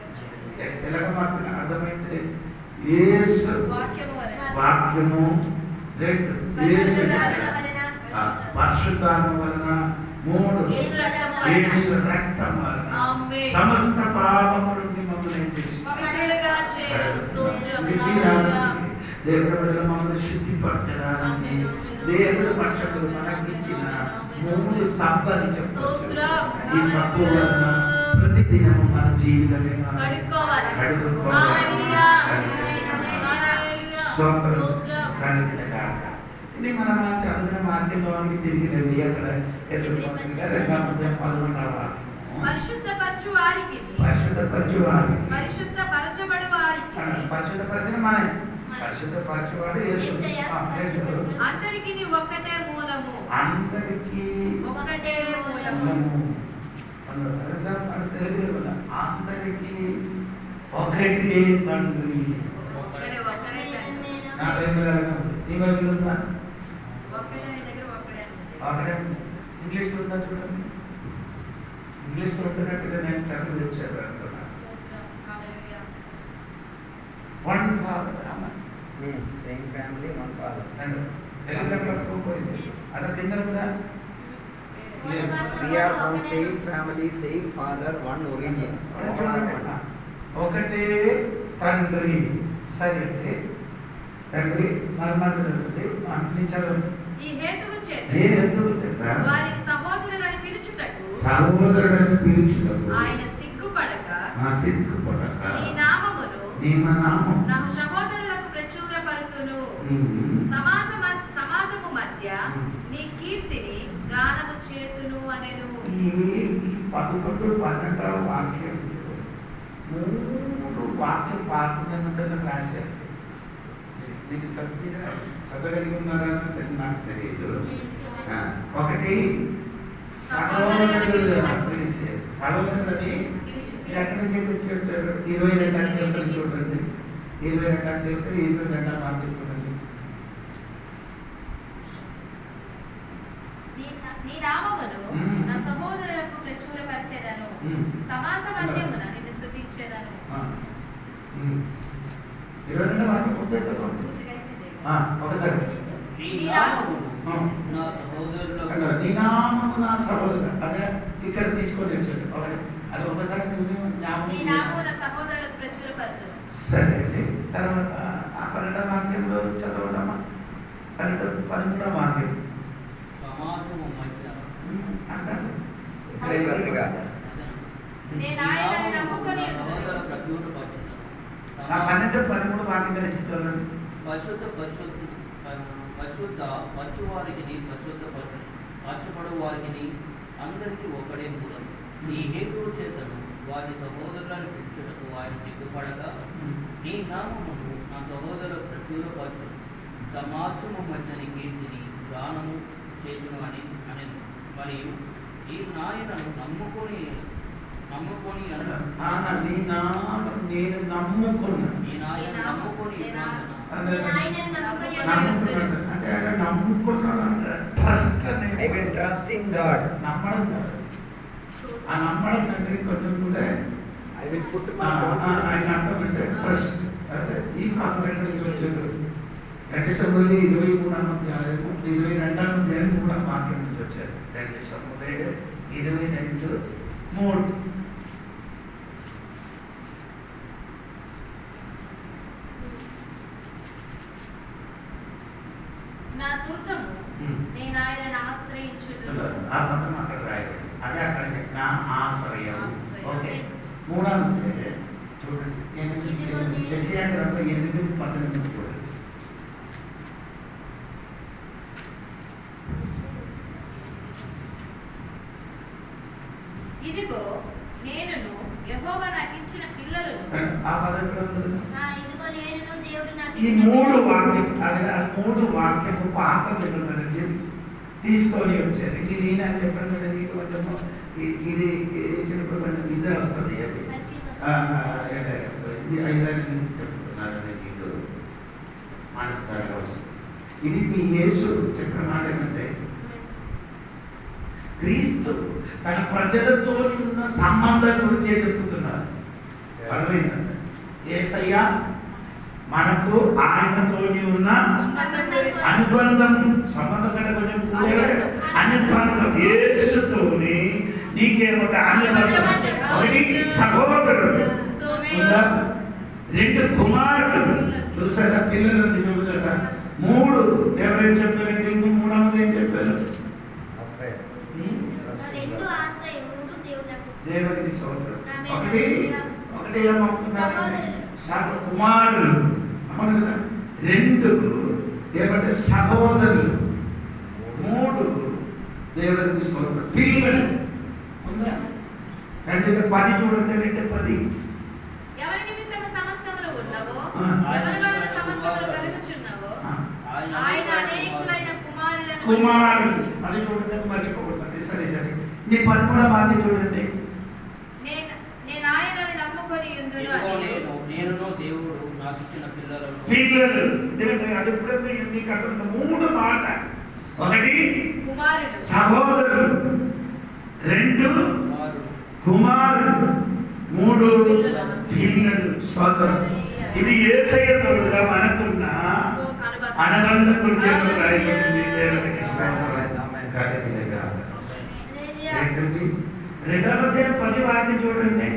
ఎలాగ మాకు అర్థమైంది? యేసు వాక్యము, రెండు యేసు పరిశుద్ధాత్మ వలన, మూడు యేసు రక్తం వలన సమస్త పాపము నుండి మమ్మల్ని దేవుడు బిడ్డలు మమ్మల్ని శుద్ధిపరచడానికి దేవుడు పక్షులు మనకిచ్చిన మూడు సబ్బని చెప్పవచ్చు. ఈ సబ్బు వలన ప్రతిదినము మన జీవితమే ఇది మనం చదివిన వాక్యంలోనికి తిరిగి రండి. అక్కడ 2:11 పరిశుద్ధపరచు వారికి పరిశుద్ధపరచు వారికి పరిశుద్ధపరచబడు వారికి పరిశుద్ధపరచిన మన పరిశుద్ధపరచువాడు యేసు. రెండు, అందరికీ ఒక్కటే మూలము. అందరికీ ఒకటే మూలము. మూలము. తెలుగులో కూడా అందరికీ ఒకటే తండ్రి. ఒక్కడే ఒక్కడే తండ్రి. నా బైబిల్ అలాగే ఉంది. నీ బైబిల్ ఉందా? ఒక్కడే నీ దగ్గర ఒక్కడే ఉంది. ఒకటే ఇంగ్లీష్లో ఉందా చూడండి. ఇంగ్లీష్లో ఉంటున్నట్టుగా నేను చదువు వచ్చాను అనుకున్నా. హల్లెలూయా. వన్ ఫాదర్ అమ్మ. Same family, one father. తెలుగులో పట్టుకోపోయింది. అది కింద కూడా We are from same family, same father, one origin. ఒకటే తండ్రి. సరే అంటే తండ్రి నర్మాచండి చదవండి. ఈ హేతువు చేత ఏ హేతువు చేత వారిని సహోదరులని పిలుచుటకు సహోదరుడని పిలుచుటకు ఆయన సిగ్గుపడక సిగ్గుపడక నీ నామమును నామం నా సహోదరులకు ప్రచురపరుతును. సమాజము మధ్య నీ కీర్తిని గానము చేతును అనెను. ఈ 11, 12 వాక్యం 3 వాక్య పాత్రలను రాశారు. మీకు చదవగలిగి ఉన్నారని నాకు తెలియదు. ఒకటి సహోదరులని ఎక్కడి నుంచి చెప్తారు? 22 చెప్తారు చూడండి. 22 చెప్తారు. 22 మాట చూడండి. నీ నామమును నా సహోదరులకు ప్రచురపరిచెదను. సమాజ మధ్యమున నిన్ను స్తుతించెదను. 22 వాక్యం పూర్తి చదవండి. ఒకసారి నీ నామమును నా సహోదరులకు నీ నామము నా సహోదరు. అదే ఇక్కడ తీసుకొని వచ్చాడు. అది ఒకసారి నీ నామము నా సహోదరులకు ప్రచురపరచును. సరే అండి. తర్వాత ఆ 12వ వాక్యంలో చదవడమా? 13వ వాక్యం సమాజము మధ్య అంటారు. నేను ఆయనను నమ్ముకొని సహోదర ప్రచురపరచును. నా 12, 13 వాక్యం కలిసి చదవండి. పరిశుద్ధ పరచువారికి పరచబడు వారికి అందరికీ ఒకడే మూలం. ఈ హేతువు చేతను వారి సహోదరులను పిలుచుటకు ఆయన సిగ్గుపడగా నీ నామమును నా సహోదరు ప్రచురపరచు. సమాజము మధ్యని కీర్తిని గానము చేతును అని మరియు ఈ నాయనను నమ్ముకొని నీ నామం నేను నమ్ముకున్నా. ఈ నాయన నమ్ముకొని అంటే నమ్ముకున్నాడు. Trust I will trust in God. నమ్మడం కాదు. ఆ నమ్మడం అనేది కొంచెం కూడా I will put my ఆయన అర్థం అంటే ట్రస్ట్. అంటే ఈ మాసం ఎక్కడికి వచ్చారు? 2 సమూయేలు 23వ అధ్యాయము 22వ అధ్యాయం 3వ వాక్యం నుంచి వచ్చారు. 2 సమూయేలు 22:3. నా దుర్గము నేను ఆయనను ఆశ్రయించుదును. ఆ పదం అక్కడ రాయబడి అదే అక్కడ నా ఆశ్రయం. ఓకే. 3వ చూడండి. 8 యెషయా గ్రంథం 8:18 చూడండి. ఇదిగో నేనును యెహోవా నాకు ఇచ్చిన పిల్లలను. ఆ పదం ఎక్కడ ఉంది? ఇదిగో నేనును దేవుడు నాకు ఈ 3 వాక్యం అదే 3 వాక్యము పాత నిబంధనకి తీసుకొని వచ్చారు. ఇది నేనే చెప్పాను కదా నీకు కొంచెము ఇది చేసినప్పుడు కొంచెం ఇదే వస్తుంది. అది ఇది 5 నుంచి చెప్తున్నాను నీకు మనస్కారంగా వస్తుంది. ఇది నీ యేసు చెప్పిన మాట ఏంటంటే క్రీస్తు తన ప్రజలతో ఉన్న సంబంధం గురించి చెప్తున్నారు. అర్థమైందండి? యేసయ్య మనకు ఆయనతోని ఉన్న అనుబంధం, సంబంధం కంటే కొంచెం అనుబంధం. యేసుతోని నీకేమంటే అనుబంధం. ఒకటి సహోదరుడు ఉందా? 2 కుమారుడు. చూసారా? పిల్లలని చూసారా? 3 ఎవరేం చెప్పారండి? 3వది ఏం చెప్పారు? దేవునికి స్తోత్రం. ఒకటి ఏమవుతున్నారు? కుమారులు. అవును కదా? 2 ఏమంటే సహోదరులు. 3 దేవునికి స్తోత్రం. పిల్లలు ఉందా? 2:10 చూడండి. 2:10 ఎవరి నిమిత్తము సమస్తములు ఉన్నవో ఎవరి వలన సమస్తములు కుమారుడు. అది చూడండి, మర్చిపోకూడదు. సరే సరే, మీ 13వ వాక్యం చూడండి. నేను ఆయనను నమ్ముకొని యుందును ఇదిగో అని. నేనును దేవుడు నాకు ఇచ్చిన పిల్లలను పిల్లలు. అది ఎప్పుడో మీకు అర్థం. 3 మాట. 1 కుమారుడు, సహోదరులు, 2 వారు కుమారుడు, 3 పిల్లలు, సోదరులు. ఇది యేసయ్య తోడుగా మనకున్న అనుబంధ కృత్యంలో రాయబడింది. దేవునికి స్తోత్రం. కలెక్టర్గా ఏంటండి 2వ అధ్యాయం 10వ వాక్యం చూడండి.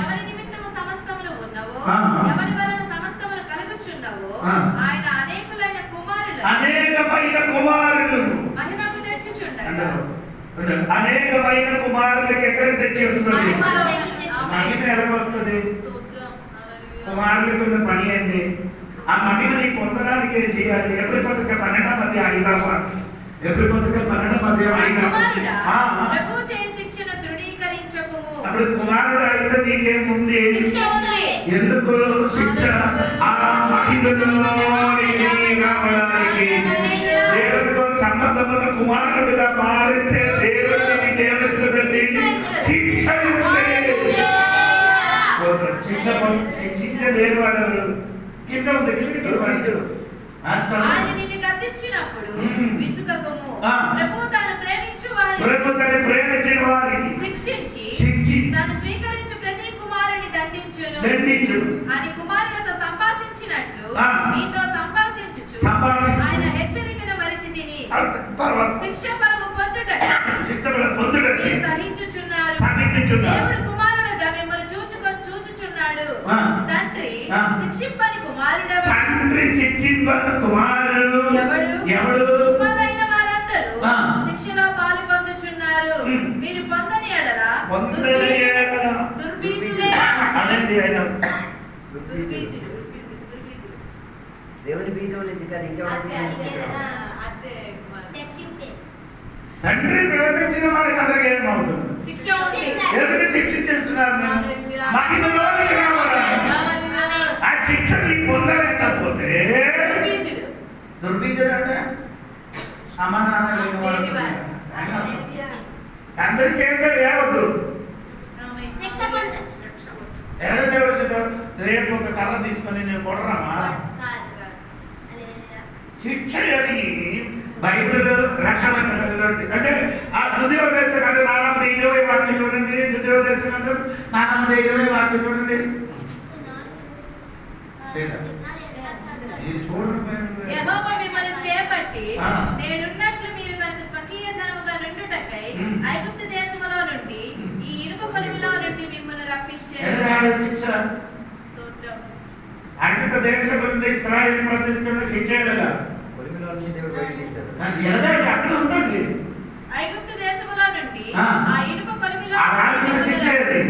ఎవరి నిమిత్తము సమస్తములు ఉన్నవో, ఆ. ఎవరి వలన సమస్తములు కలుగుచున్నవో, ఆ. ఆయన అనేకులైన కుమారులను అనేకమైన కుమారులు మహిమకు తెచ్చుచుండగా అంటారు. అనేకమైన కుమారులకి ఎక్కడ తెచ్చి వస్తుంది? మహిమ ఎలా వస్తుంది? స్తోత్రం. హల్లెలూయా. కుమారులకు ఉన్న పని అండి. ఆ మహిమని పొందడానికి ఏం చేయాలి? ఎవ్రి కొత్తగా 12వ అధ్యాయం 5వ వాక్యం. ఎవ్రి కొత్తగా 12వ అధ్యాయం 5వ కుమారుడా, వాక్యం. ప్రభువు చేయి శిక్షను తృణీకరించకుము. అప్పుడు కుమారుడు అయితే నీకేముంది? శిక్ష ఉంది. ఎందుకు శిక్ష? ఆ మహిమలో రావడానికి దేవుడితో సంబంధమున్న కుమారుడుగా మారితే దేవుడిని నీకేమిస్తుందండి? శిక్ష ఉంది. శిక్షించలేని వాడు కింద ఉంది. ఆయన నిన్ను గద్దించినప్పుడు విసుగకుము. ఆ. ప్రభువు తాను ప్రేమించు వారిని ప్రభుత్వాన్ని ప్రేమించిన వారికి శిక్షించి తాను స్వీకరించు ప్రతి కుమారుని దండించును అని కుమారులతో సంభాషించినట్లు ఆ. మీతో సంభాషించుచు ఆయన హెచ్చరికను మరిచి తిని శిక్ష ఫలము పొందుటకు మీరు సహించుచున్నారు. దేవుడు కుమారుడుగా మిమ్మల్ని చూచుచున్నాడు. ఆ. తండ్రి ఆ. శిక్షింపని కుమారుడు ఎవడు? కుమారులైన వారందరూ ఆ. శిక్షలో పాలు పొందుచున్నారు. మీరు పొందని ఎడల దుర్బీజులే. దుర్బీజులు. దేవుని బీజం నుంచి కదా ఇంకెవరి తండ్రి ప్రేమించిన వాడికి అందరికీ ఏమవుతుంది? శిక్ష ఉంది. ఎందుకు శిక్షించేస్తున్నారు? మహిమలోనికి రావడానికి. ఆ శిక్ష నీకు పొందలేకపోతే దుర్బీజులు. దుర్బీజులు అంటే అమ్మ నాన్న లేని వాళ్ళు. అందరికీ ఏమవద్దు. ఎలా దేవుడు రేపు ఒక కర్ర తీసుకొని నేను కొడరామా? శిక్ష అని బైబిల్ రకరకాల అంటే ఆ దుర్యోదేశం అంటే 420 వాక్యం చూడండి. దుర్యోదేశం అంటే 420 వాక్యం చూడండి. యెహోవా మిమ్మల్ని చేపట్టి ఆ. నేనున్నట్లు మీరు కనుక స్వకీయ జనముగా నుండుటకై ఐగుప్తు దేశములో నుండి ఈ ఇనుప కొలిమిలో నుండి మిమ్మల్ని రప్పించాను. శిక్ష స్తోత్రం. ఐగుప్తు దేశం నుండి ఇశ్రాయేలు ప్రజలకు శిక్ష లేదా? కొలిమిలో నుంచి దేవుడు బయట తీశాడు. ఎలాగంటే అక్కడ ఉందండి. ఐగుప్తు దేశములో నుండి ఆ. ఆ ఇనుప కొలిమిలో ఆ రాజుల శిక్ష ఏది?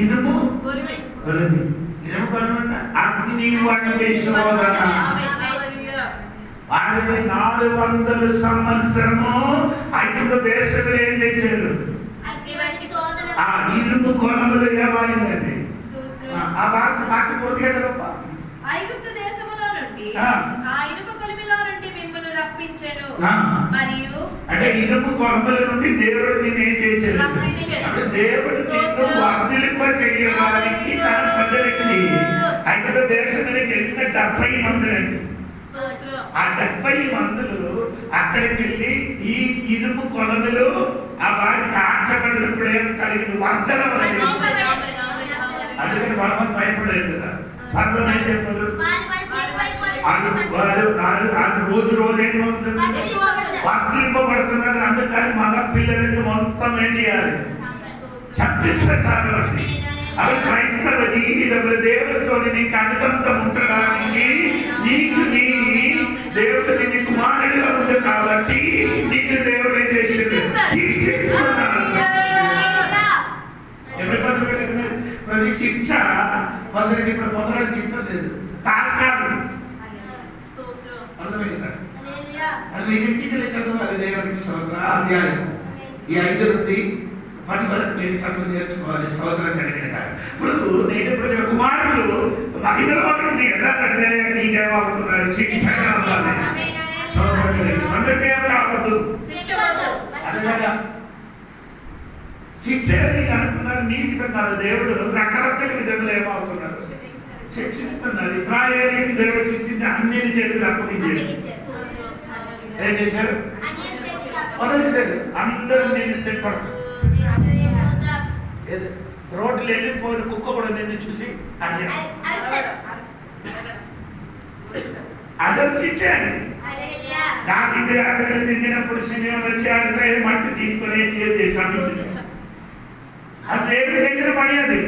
ఇనుము కొలిమి. కొలిమి. ఇనుము కొలిమి అంటే అగ్ని వంటి శోధన. వారిని 400 సంవత్సరము ఐగుప్తు దేశంలో ఏం చేశారు? ఆ ఇనుము కొలములు ఏమైందండి? ఆ వాక్యం పూర్తిగా చదవ. ఐగుప్తు దేశములో నుండి ఆ. ఆ ఇనుప కొలిమిలో నుండి మిమ్మల్ని రప్పించెను. ఆ. మరియు అంటే ఇనుము కొలముల నుండి దేవుడు నేను ఏం చేశాడు? రప్పించెను. అంటే దేవుడు నిన్ను వర్ధిలింప చేయడానికి తన ప్రజలకి ఐగుప్తు దేశానికి వెళ్ళిన 70 మందులండి. స్తోత్రం. ఆ 70 మందులు అక్కడికి వెళ్ళి ఈ ఇనుము కొలములు ఆ వారి కాల్చబడినప్పుడు ఏం కలిగింది? వర్ధన వలన. అందుకని మనం భయపడలేదు కదా. పర్లో ఏం చెప్పారు? రోజు ఏమవుతుంది? వర్తింపబడుతున్నారు. అందుకని మగ పిల్లలకి మొత్తం ఏం చేయాలి? చంపిస్తే సాగండి. అవి క్రైస్తవ జీవితంలో దేవుడితో నీకు అనుబంధం ఉండడానికి నీకు దేవుడు నిన్ను కుమారుడిగా ఉంది కాబట్టి నీకు దేవుడు ఏం చేసింది? శిక్షిస్తున్నాడు. ప్రతి శిక్ష కొందరికి ఇప్పుడు పొందడానికి ఇష్టం లేదు. తాత్కాలిక. అర్థమైందా? అది ఇంటికి చదవాలి. దేవుడికి స్తోత్రం. అధ్యాయం ఈ 5 నుండి 10 వరకు మీరు చదువు నేర్చుకోవాలి. సోదరం కలిగిన కాదు. ఇప్పుడు నేను ఇప్పుడు కుమారులు మహిళలో ఎలాగంటే నీకేమవుతున్నారు? శిక్షగా ఉండాలి. సోదరుడు అందరికీ ఏం కావద్దు శిక్ష వద్దు. అదే కదా శిక్ష అని అనుకున్నారు. నీతిగా కాదు, దేవుడు రకరకాల విధంగా ఏమవుతున్నారు శిక్షిస్తున్నారు. ఇశ్రాయేలీకి దేవుడు శిక్షించి అన్నిటి చేతులు అప్పగించారు. ఏం చేశారు? వదిలేశారు. అందరూ నిన్ను తిట్టడం. రోడ్లు వెళ్ళిపోయిన కుక్క కూడా నిన్ను చూసి అదే శిక్ష అండి. దానికి అక్కడ తిరిగినప్పుడు సినిమా వచ్చి అక్కడ మట్టి తీసుకొని చేసి అది దేవుడు చేసిన పని. అది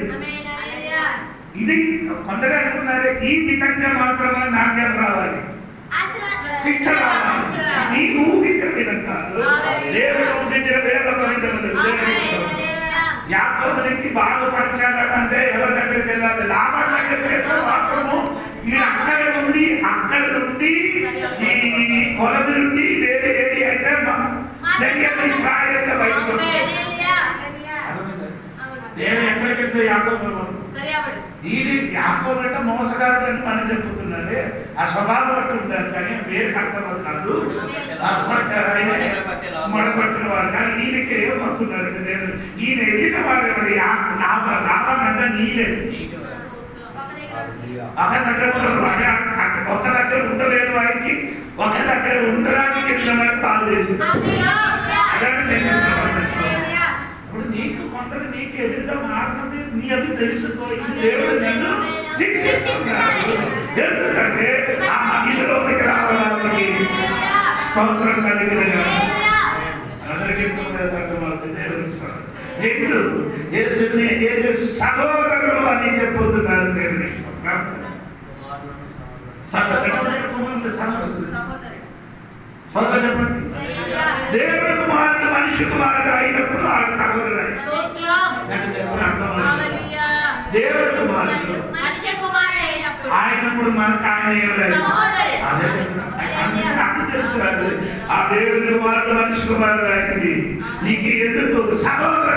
ఇది కొందరు అనుకున్నారు ఈ విధంగా మాత్రమే నాకేం రావాలి, శిక్ష రావాలి. నీ ఊహించిన విధంగా దేవుడు ఊహించిన వేద ఫలితములు. యాకోబునికి బాగుపరచాలంటే ఎవరి దగ్గరికి వెళ్ళాలి? లాభం దగ్గరికి వెళ్తే మాత్రము ఈ అక్కడ నుండి ఈ కొలత నుండి వేడి అయితే శరీరం ఇశ్రాయేలుగా బయటకు దేవుడు ఎక్కడికి వెళ్తే యాకోబు ఇది యాకోబు అంటే మోసగాడు అని మనం చెప్పుతున్నది. ఆ స్వభావం అట్టు ఉంటారు కానీ పేరుకి అర్థం అది కాదు. మొడపట్టిన వాడు కానీ ఈయనకి ఏమవుతున్నారు దేవుడు. ఈయన వెళ్ళిన వాడు ఎవరు? లాభం అంటే నీళ్ళండి. ఒక దగ్గర వాడి ఒక దగ్గర ఉండలేని వాడికి ఒక దగ్గర ఉండడానికి వెళ్ళిన వాడికి కాల్ చేసింది. ఇప్పుడు నీకు కొందరు నీకు ఎదురుగా మారినది నీ అది తెలుసుకో. దేవుడు నిన్ను శిక్షిస్తున్నాడు. ఎందుకంటే ఆ మహిళలోకి రావడానికి స్తోత్రం కలిగిన అందరికీ రెండు యేసుని సహోదరులు అని చెప్పుతున్నారు. దేవుని సహోదరు చెప్పండి. దేవుడు కుమారుడు మనిషి కుమారుడు అయినప్పుడు ఆడు సహోదరుడు. దేవుడు కుమారుడు ఆయనప్పుడు మనకు ఆయన ఎవరైనా అది తెలుసు. ఆ దేవుడి కుమారుడు మనిషి కుమారుడు అయింది. నీకు ఎందుకు సహోదరు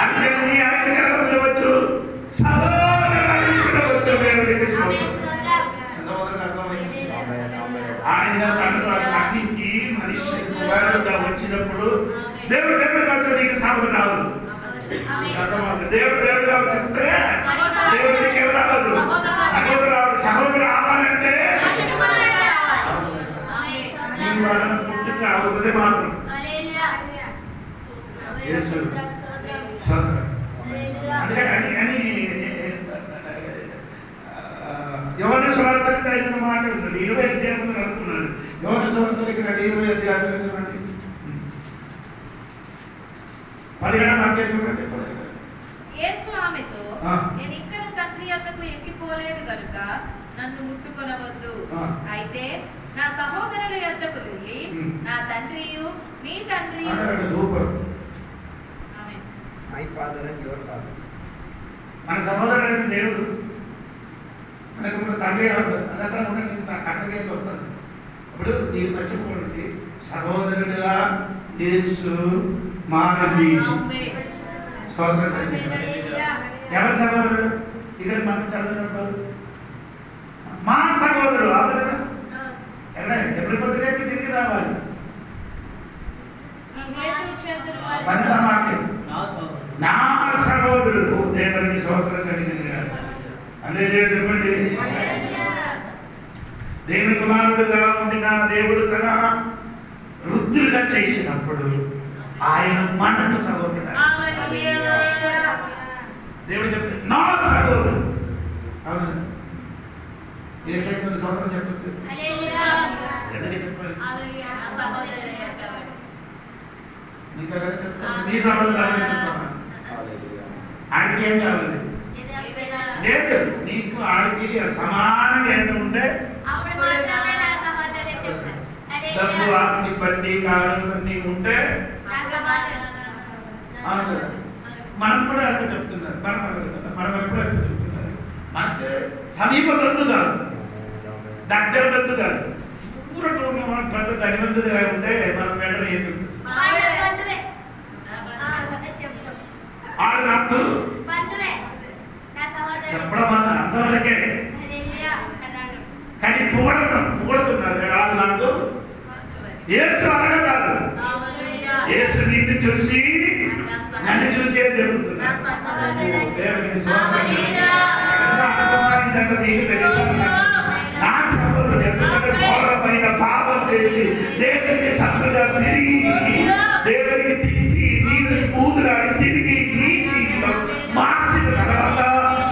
అంటే నీ ఆయన పిలవచ్చు, సహోదరు పిలవచ్చు. ఆయన తనను తగ్గించి మనిషి కుమారుడుగా వచ్చినప్పుడు దేవుడు దేవుడుగా వచ్చి నీకు సహోదరు రావద్దు. దేవుడుగా వచ్చిస్తే దేవుడికి ఎవరు రావద్దు, సహోదరు రావద్దు. సహోదరు రావాలంటే నీ వాళ్ళని పూర్తిగా అవుతుంది మాత్రం. అందుకని యోహాను సువార్తకి 5 మాట ఉంటుంది. 20 అధ్యాయంలో అనుకున్నాను. యోహాను సువార్తకి 20 అధ్యాయంలో 17వ వాక్యం చూడండి. యేసు ఆమెతో, నేను ఇంకను తండ్రి యొద్దకు ఎక్కిపోలేదు కనుక నన్ను ముట్టుకొనవద్దు. అయితే నా సహోదరుల యొద్దకు వెళ్ళి నా తండ్రియు నీ తండ్రియు my father and your father. మన సహోదరుడు దేవుడు మనకు తండ్రి అదక్కడ కూడా కట్టగేసి వస్తుంది. ఇప్పుడు నీకు మర్చిపోండి, సహోదరుడుగా యేసు మానవి సోదరుడు. ఎవరి సహోదరుడు? ఇక్కడ మనం చదువుతున్నప్పుడు మా సహోదరుడు అవును కదా. ఎప్పుడు పొద్దులేకి తిరిగి రావాలి. నా సహోదరుడు దేవునికి సోదరుడు కలిగింది కాదు. అదే చెప్పండి. దేవుని కుమారుడుగా ఉండిన దేవుడు తన వృద్ధులుగా చేసినప్పుడు ఆయన మనకు సహోదరుడు. దేవుడు చెప్పండి నా సహోదరుడు. అవును, ఏ సైతం సోదరుడు చెప్పచ్చు. మీ సహోదరుడు ఆయనకి ఏం కావాలి? లేదు, నీకు ఆడికి సమానంగా ఎంత ఉంటే డబ్బు ఆస్తి బండి కారు నీకు ఉంటే మనం కూడా అక్కడ చెప్తున్నారు. మనం ఎప్పుడు అక్కడ చెప్తున్నారు. మనకి సమీప బంధు కాదు, దగ్గర బంధు కాదు. దూరంలో ఉన్న మనం పెద్ద ధనివంతులుగా ఉంటే మనం వెంటనే ఏం చెప్తుంది? ఆడు నాకు చెప్పడం అంతవరకే. కానీ పొగడుతున్నారు. కాదు నాకు యేసు అనగలరు. యేసు నిన్ను చూసి నన్ను చూసి ఏం జరుగుతుంది? దేవునికి స్తోత్రం. ఎంత అర్థమైందంటే నీకు తెలుసు. నా సహోదరుడు ఎందుకంటే ఘోరమైన పాపం చేసి దేవునికి శత్రుగా తిరిగి దేవునికి తిట్టి నీరు కూతురాడి తిరిగి నీ జీవితం మార్చిన తర్వాత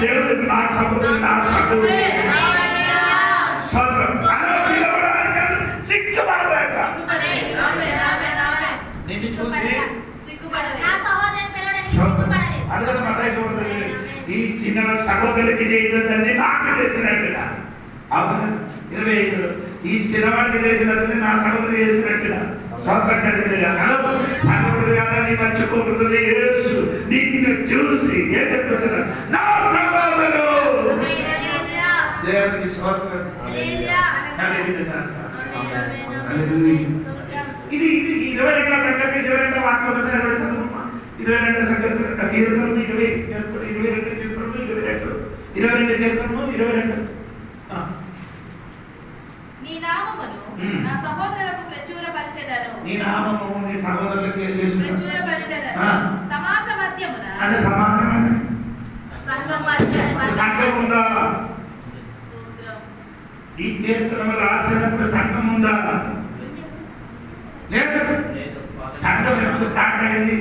దేవుడికి నా సహోదరుడు నా సహోదరుడు సిగ్గుపడలేక నిన్ను చూసి అది కదా మతాయి సహోదరుడు ఈ చిన్న సహోదరుడికి చేయదని నాకు చేసినట్టుగా అవునా 25 ఈ చిన్నవాడికి చేసినట్టు నా సహోదరి చేసినట్టుగా స్వాతంత్రం కలిగినగా సహోదరుగా మర్చిపోకూడదు. యేసు నిన్ను చూసి ఏం చెప్తున్నా? నా సహోదరు దేవునికి స్వాతంత్రం. ఇది 22వ సంగతి 22వ వాక్యం ఒకసారి పెడతామమ్మా. 22వ సంగతి కీర్తనలు 22 కీర్తనలు 22 కీర్తనలు 22. నీ నామమును నా సహోదరులకు ప్రచురపరిచెదను. నీ నామము నీ సహోదరులకు ఏం చేస్తున్నా? ప్రచురపరిచెదను. సమాజ మధ్యమున అంటే సమాజం అంటే సంఘం మధ్య సంఘం ఉందా? ఈ కీర్తన రాసినప్పుడు సంఘం ఉందా? లేదు. సంఘం ఎప్పుడు స్టార్ట్ అయింది?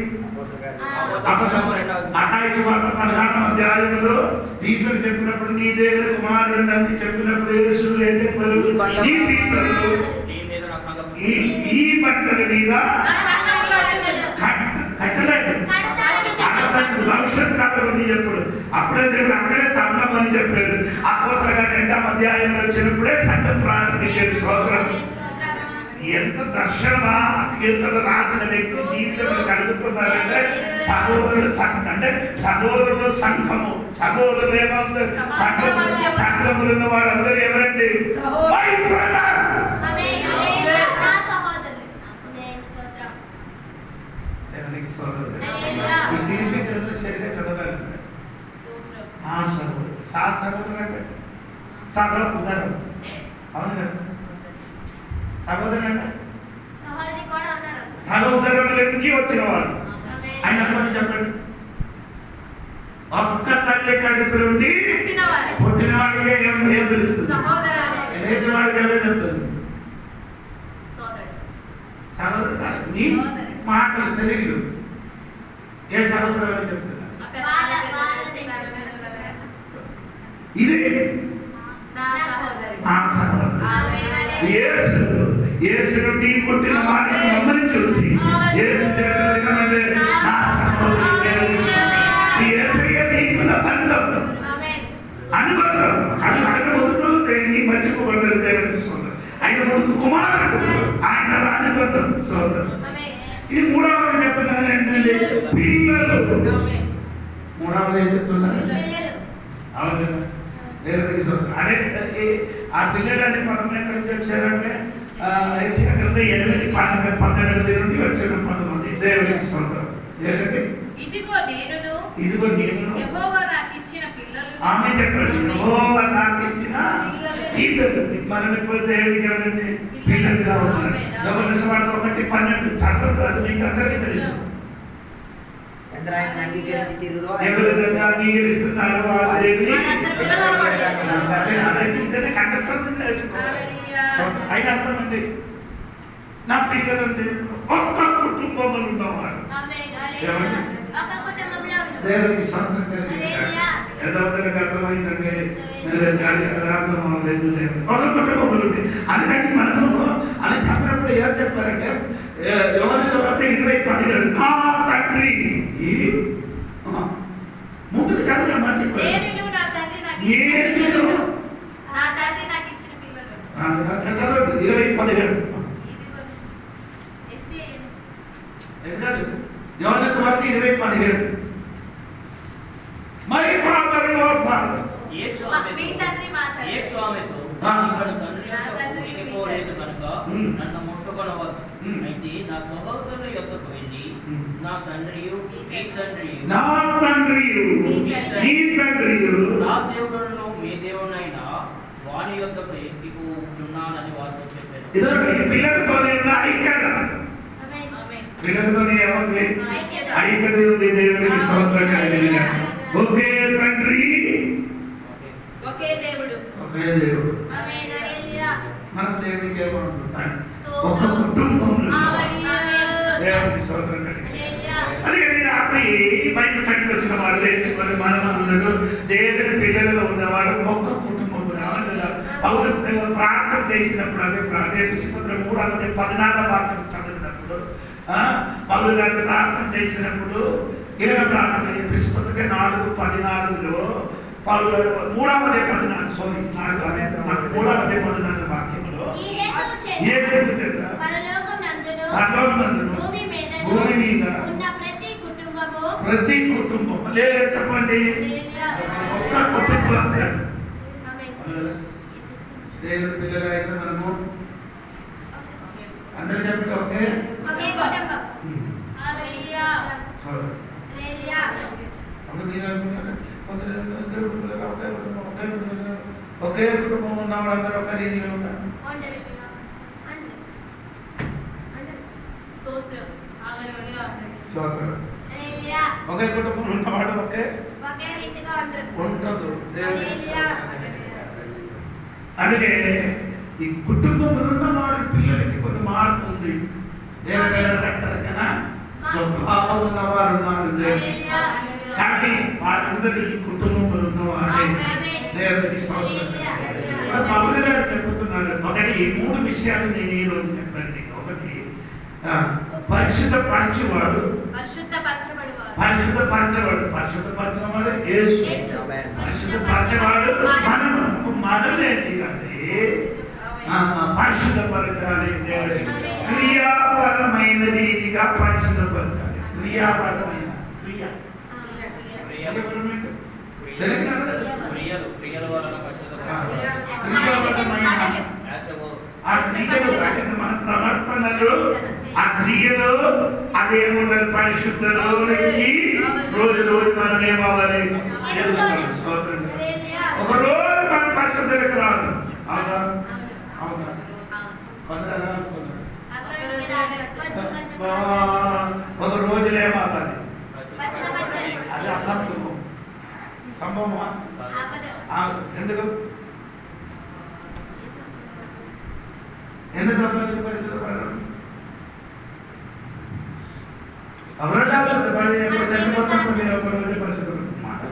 మత్తయి సువార్త 16వ అధ్యాయంలో పీతరు చెప్పినప్పుడు నీ దేవుని కుమారుడు అని చెప్పినప్పుడు యేసు ఏం చెప్పారు? ఈ పీతరు ఈ బట్టల మీద కట్టలేదు. భవిష్యత్ కాలం చెప్పాడు. అప్పుడే దేవుడు అక్కడే సంఘం అని చెప్పారు. అపోస్తలుల 2వ అధ్యాయంలో వచ్చినప్పుడే సంఘం ప్రారంభించేది. స్తోత్రం. ఎంత దర్శనమా కీర్తన రాసిన వ్యక్తి జీవితంలో కలుగుతున్నారంటే సహోదరుడు సంఘం అంటే సహోదరులు సంఘము సహోదరులు ఏమంటే సంఘములు ఉన్న వాళ్ళందరూ ఎవరండి? My brother. సరిగ్గా చదవాలి. ఆ సహోదరు సహోదరు అంటే సహోదరం అవును కదా? సహోదరు అంటే సహోదరులకి వచ్చిన వాడు. ఆయన చెప్పండి. ఒక్క తల్లి కడుపు నుండి పుట్టిన వాడికి ఏం తెలుస్తుంది? లేని వాడికి ఎలా చెప్తుంది? సహోదరు కాదు. నీ మాటలు తెలుగు ఏ సహోదరు అని చెప్తున్నా? ఇది నా సహోదరు. యేసు నుండి పుట్టిన వారిని మమ్మల్ని చూసి యేసు చెప్పినది నా సహోదరుడు. యేసయ్య నీకున్న బంధం అనుబంధం అది ఆయన ముందు నీ మర్చిపోబడ్డారు. దేవుడికి సోదరు. ఆయన ముందు కుమారుడు ఆయన అనుబంధం సోదరు. ఇది 3వది చెప్పినారు ఏంటంటే పిల్లలు. 3వది ఏం చెప్తున్నారు? అవును కదా? దేవుడికి సోదరు. అదే ఆ పిల్లలని పదం ఎక్కడి నుంచి వచ్చారంటే యెషయా గ్రంథం 8:18 నుండి వచ్చిన 19. దేవుడికి స్తోత్రం. ఏంటంటే ఇదిగో నేను యెహోవా నాకు ఇచ్చిన పిల్లలు. ఆమె చెప్పండి. యెహోవా నాకు ఇచ్చిన పిల్లలు. మనం ఇప్పుడు దేవుడికి ఎవరండి? పిల్లలుగా ఉన్నారు. యోహాను సువార్త 1:12 చదవద్దు. అది మీకు అందరికీ తెలుసు. ఎవరైనా అంగీకరిస్తున్నారు ఆ దేవుని కంఠస్థం నేర్చుకోవాలి. అయిన అర్థం అండి నా పిల్లలు అంటే ఒక్క కుటుంబంలో ఉన్నవాడు. దేవుడికి స్వాతంత్రం కలిగి ఎంతమందికి అర్థమైందంటే అర్థం అవ్వలేదు. ఒక కుటుంబంలో ఉంటే అందుకని మనము అది చెప్పినప్పుడు ఏం చెప్పారంటే యోహాను సువార్త 20:17 నా తండ్రి ముందుకు చదువు మర్చిపోయారు. చదవండి 20:17. యోహాను సువార్త 20:17. My father your father. యేసు ఆమెతో నన్ను ముట్టుకొనవద్దు. అయితే నా సహోదరుల యొద్దకు వెళ్ళి నా తండ్రియు మీ తండ్రియు నా దేవుడును మీ దేవుడైన వాని యొద్దకు ఎక్కిపోచున్నానని వారితో చెప్పాను. ఇదండి పిల్లలతోనే ఉన్న ఐక్యత. పిల్లలతోనే ఏముంది? ఐక్యత ఉంది. దేవునికి స్తోత్రం కలుగునుగా. ఒకే తండ్రి, ఒకే దేవుడు. ఒకే దేవుడు. మన దేవునికి ఏమంటున్నాడు? ఒక కుటుంబంలో దేవునికి స్తోత్రం కలుగునుగా. అందుకని రాత్రి బయట సైడ్కి వచ్చిన వాళ్ళు తెలుసుకొని మనమందరూ దేవుని పిల్లలుగా ఉన్నవాడు ఒక్క కుటుంబంలో అవును. ప్రార్థన చేసినప్పుడు అదే 3:14 వాక్యం చదివినప్పుడు పౌలు గారు ప్రార్థన చేసినప్పుడు ఇరగ ప్రార్థన 4:14 పౌలు గారు 3:14 వాక్యంలో భూమి మీద ప్రతి కుటుంబం లేదా చెప్పండి ఒక్క కుటుంబం దేవుని పిల్లలు అయితే మనము అందరూ చెప్పి ఓకే ఒకే కుటుంబం ఉన్నవాడు అందరూ ఒక రీతిగా ఉంటారు. ఒకే కుటుంబంలో ఉన్నవాడు ఒకే ఉండదు. అందుకే ఈ కుటుంబంలో ఉన్నవాడి పిల్లలకి కొన్ని మార్పు ఉంది. వేరే వేరే రకరకాల స్వభావం ఉన్నవారు ఉన్నారు. కానీ వారందరూ ఈ కుటుంబంలో ఉన్నవారే దేవుడికి పౌలు గారు చెబుతున్నారు. ఒకటి 3 విషయాలు నేను ఈ రోజు చెప్పాను. ఒకటి పరిశుద్ధపరచువాడు, పరిశుద్ధపరచవాడు యేసు, పరిశుద్ధపరచవాడు మనం ఏం చేయాలి? పరిశుద్ధపరచాలి. దేవుడి క్రియాపరమైన రీతిగా పరిశుద్ధపరచాలి. క్రియాపరమైన ఆ క్రియలు అంటే మన ప్రవర్తనలు, ఆ క్రియలు అదేమున్నది? పరిశుద్ధలో రోజు మనం ఏమవ్వాలి? ఒక రోజు మనం పరిశుద్ధతకు రాదు. అవునా? అవునా? కొందరు అనుకున్నారు ఒక రోజులో ఏమవుతుంది? అది అసంభవం. సంభవమా? ఎందుకు అవ్వలేదు? పరిశుద్ధపడడం పరిశుద్ధమాట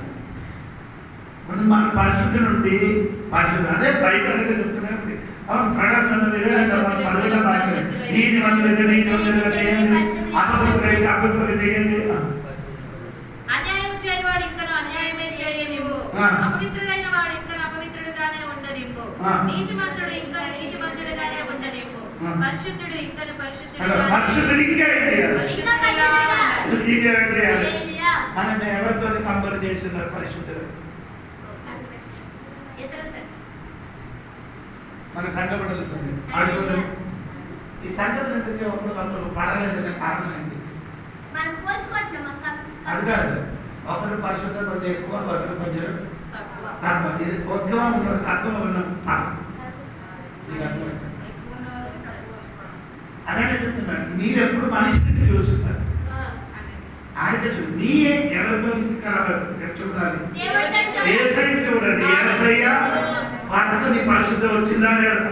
మన పరిశుద్ధి నుండి పరిశుద్ధి. అదే బయట చెప్తున్నా ప్రకటన 10 నీతి మంత్రులు చేయండి, అపవిత్రులు చేయండి. అన్యాయం చేయనివాడు ఇంకా అన్యాయమే చేయనివ్వు, అపవిత్రుడైన వాడు ఇంకా అపవిత్రుడుగానే ఉండనివ్వు, నీతిమంతుడు ఇంకా నీతిమంతుడుగానే ఉండనివ్వు, పరిశుద్ధుడు ఇంకా మనం ఎవరితో కంపేర్ చేస్తున్నారు? పరిశుద్ధుడు మన సంఘపడలతో అడుగుతుంది. ఈ సంఘపడలకి ఒకరు పడలేదనే కారణం ఏంటి? అది కాదు. ఒకరు పరిశుద్ధత కొంచెం ఎక్కువ, ఒకరు కొంచెం తక్కువ. ఇది ఎక్కువ ఉన్నాడు, తక్కువ ఉన్నాడు పడదు. అదే చెప్తున్నాను. మీరు ఎప్పుడు మనిషిని చూస్తున్నారు. ఆయన నీ ఎవరితో చూడాలి? ఏసైకి చూడండి. ఏసయ్య వాటితో నీ పరిశుద్ధం వచ్చిందా లేదా?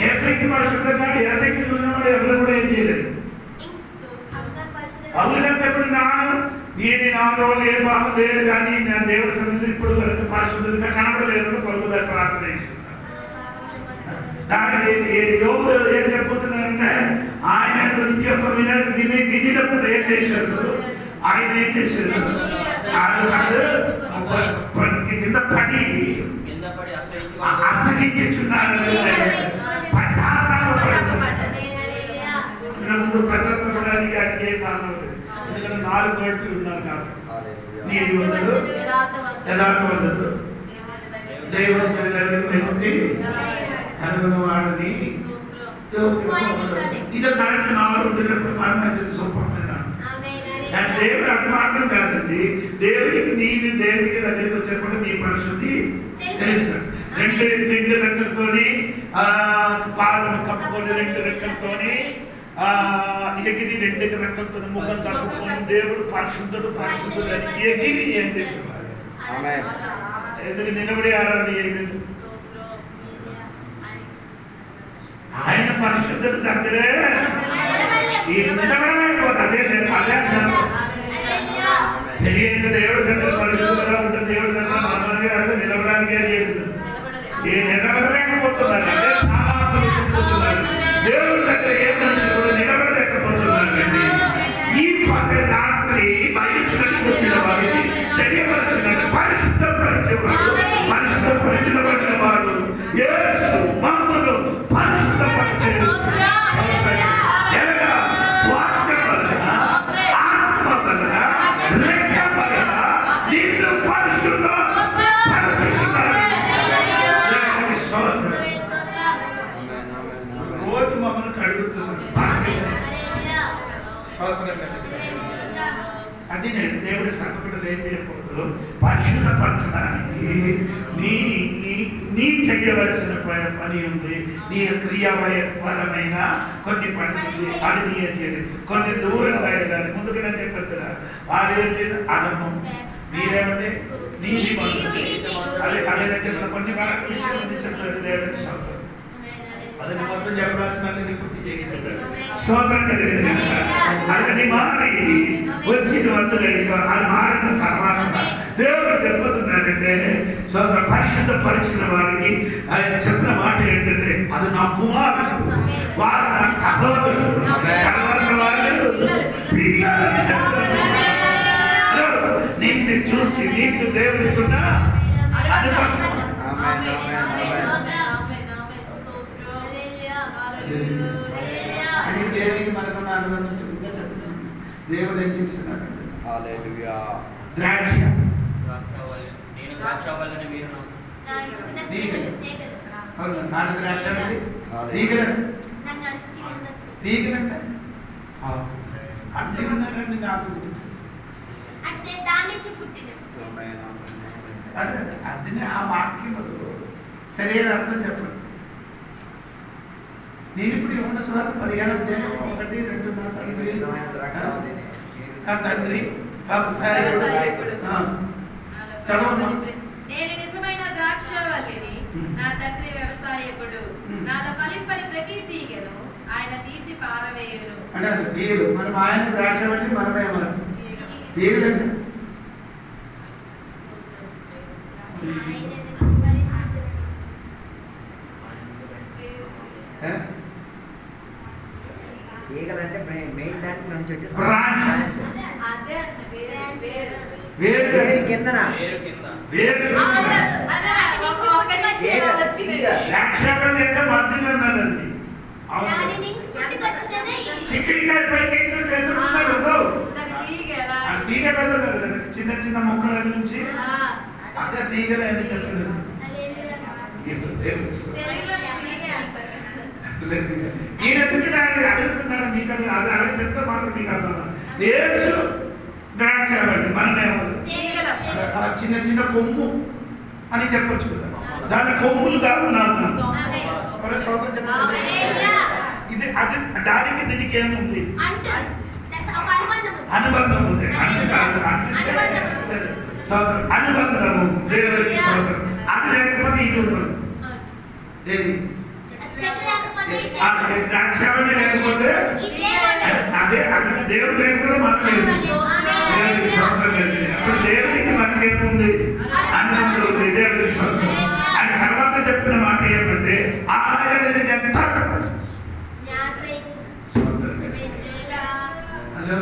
ఏసైకి పరిశుద్ధం కాదు. ఏసైకి చూసినవాడు ఎవరు కూడా ఏం చేయలేదు. అవునంటే ఎప్పుడు నాలో ఏ పాపం లేదు, కానీ నా దేవుడి సన్నిధిలో ఇప్పుడు వరకు పరిశుద్ధంగా కనపడలేదు. కొద్ది ప్రార్థన చేస్తున్నారు. దాని యోగులు ఏం చెప్పుతున్నారంటే ఆయన గురించి ఒక వినినప్పుడు ఏం చేశారు? ఆయన ఏం చేశారు? కింద పడి అసహించున్నారు. పశ్చాత్తాపడడానికి అది ఏ కారణం లేదు. ఎందుకంటే 4 గంటలు ఉన్నారు కాబట్టి. నీతి వందలు, యథార్థవంతుడు, దేవుడి కనుగొనవాడని ఇది కరెక్ట్ 4 ఉండినప్పుడు మనం సూపమైన దేవుడు అది మాత్రం కాదండి. దేవుడికి దేవుడికి దగ్గరికి వచ్చేప్పుడు నీ పరిశుద్ధి తెలుసు. రెండు రెక్కలతోని పాదం కప్పుకొని, రెండు రెక్కలతోని ఎగిరి, రెండు రెక్కలతో ముఖం కప్పుకొని దేవుడు పరిశుద్ధుడు పరిశుద్ధుడు అని ఎగిరి ఏం చేసేవాడు? ఎదురు నిలబడి ఆరాధన చేయలేదు. ఆయన పరిశుద్ధుడు దగ్గరే ఈ నిలబడలేకపోతే అదే సరి అయిన దేవుడు దగ్గర పరిశుద్ధులుగా ఉంటుంది. దేవుడి దగ్గర మనమని అడిగి నిలబడానికే లేదు. ఏ నిలబడలేకపోతున్నారు అంటే సామాన్యులు చెప్పుకుంటున్నారు. దేవుడి దగ్గర ఏ మనిషి కూడా నిలబడలేకపోతున్నారండి. ఈ పక్క రాత్రి పరిశుద్ధుడికి వచ్చిన వారికి తెలియవలసినట్టు పరిశుద్ధపరిచేవాడు, పరిశుద్ధపరిచిన వాడు యేసు మమ్మను పరిశుద్ధపరిచేది. వాక్యం వలన, ఆత్మ వలన, లెక్క వలన నిన్ను పరిశుద్ధపరుచుకున్నారు. రోజు మమ్మల్ని కడుగుతున్నారు. అది నేను దేవుడి సంఘటనలు ఏం చేయకూడదు, పరిశుద్ధపరచడానికి నీ చేయవలసిన పని ఉంది. నీ క్రియాపరమైన కొన్ని పని ఉంది, అది నీ ఏం చేయలేదు. కొన్ని దూరంగా వెళ్ళాలి. ముందుగా చెప్పారు కదా, వాడు ఏం చేయదు అదమ్మం, మీరేమంటే నీది అదే అదే చెప్పిన కొన్ని విషయం ఉంది చెప్పలేదు. దేవుడికి సౌకర్యం అది మొత్తం చెప్పడానికి మళ్ళీ పూర్తి చేయలేదు. సోదరం కలిగింది అది మారి వచ్చిన వంతులు అది మారిన తర్వాత దేవుడు చెప్పుతున్నాడంటే సోదర పరిశుద్ధపరిచిన వారికి ఆయన చెప్పిన మాట ఏంటంటే అది నా కుమారుడు, వారు నా సహోదరుడు, తర్వాత వాళ్ళు పిల్లలని చెప్తున్నారు. నిన్ను చూసి నీకు దేవుడికున్న అనుభవం అని దేవుడికి మనకున్న అనుభవం చూసిగా చెప్తున్నాను. దేవుడు ఏం చేస్తున్నాడు? ద్రాక్ష నాన్న ద్రాక్ష తీగలంటే అంటే ఉన్నారండి. నాకు అదే అదే ఆ వాక్యములు సరైన అర్థం చెప్పండి. నేను ఇప్పుడు యోహాను సువార్త 15వ అధ్యాయం 1, 2, 4 తండ్రి నేను నిజమైన ద్రాక్షవల్లిని, నా తండ్రి వ్యవసాయకుడు. నాలో ఫలింపని ప్రతి తీగను ఆయన తీసి పారవేయును. అంటే తీగలు మనం ఆయన ద్రాక్షవల్లి, మనమే మనం తీగలంటే తీగలంటే మెయిన్ దాంట్లో నుంచి వచ్చి వేరు కిందన మధ్యలో ఉన్నదండి. చిక్కుడికాయ పైకి తీగ పెద్దలు కదా, చిన్న చిన్న మొక్కల నుంచి అదే తీగలు అని చెప్పినది. ఈయన ఎందుకు అడుగుతున్నారు? మీకు అది అది అలా చెప్తే మాత్రం మీకు అర్థం. యేసు ద్రాక్షవల్లి, మనమేమో చిన్న చిన్న కొమ్ము అని చెప్పొచ్చు కదా. దాని కొమ్ములుగా ఉన్నాము. సోదరు చెప్తుంది ఇది అది దానికి దీనికి ఏముంది? అనుబంధం ఉంది. అంటే కాదు సోదరు అనుబంధము దేవుడికి సోదరు. అది లేకపోతే ఇది ఉండదు. ఏది ద్రాక్షవల్లి లేకపోతే అదే అక్కడ దేవుడు లేకపోతే మనం లేదు. దేవుడికి సోదరం కలిగింది. అప్పుడు దేవుడికి మనకేముంది? అనుబంధం ఉంది. దేవుడికి సోదరం. అది తర్వాత చెప్పిన మాట ఏమంటే ఆయన ఎంత సోదరం. హలో,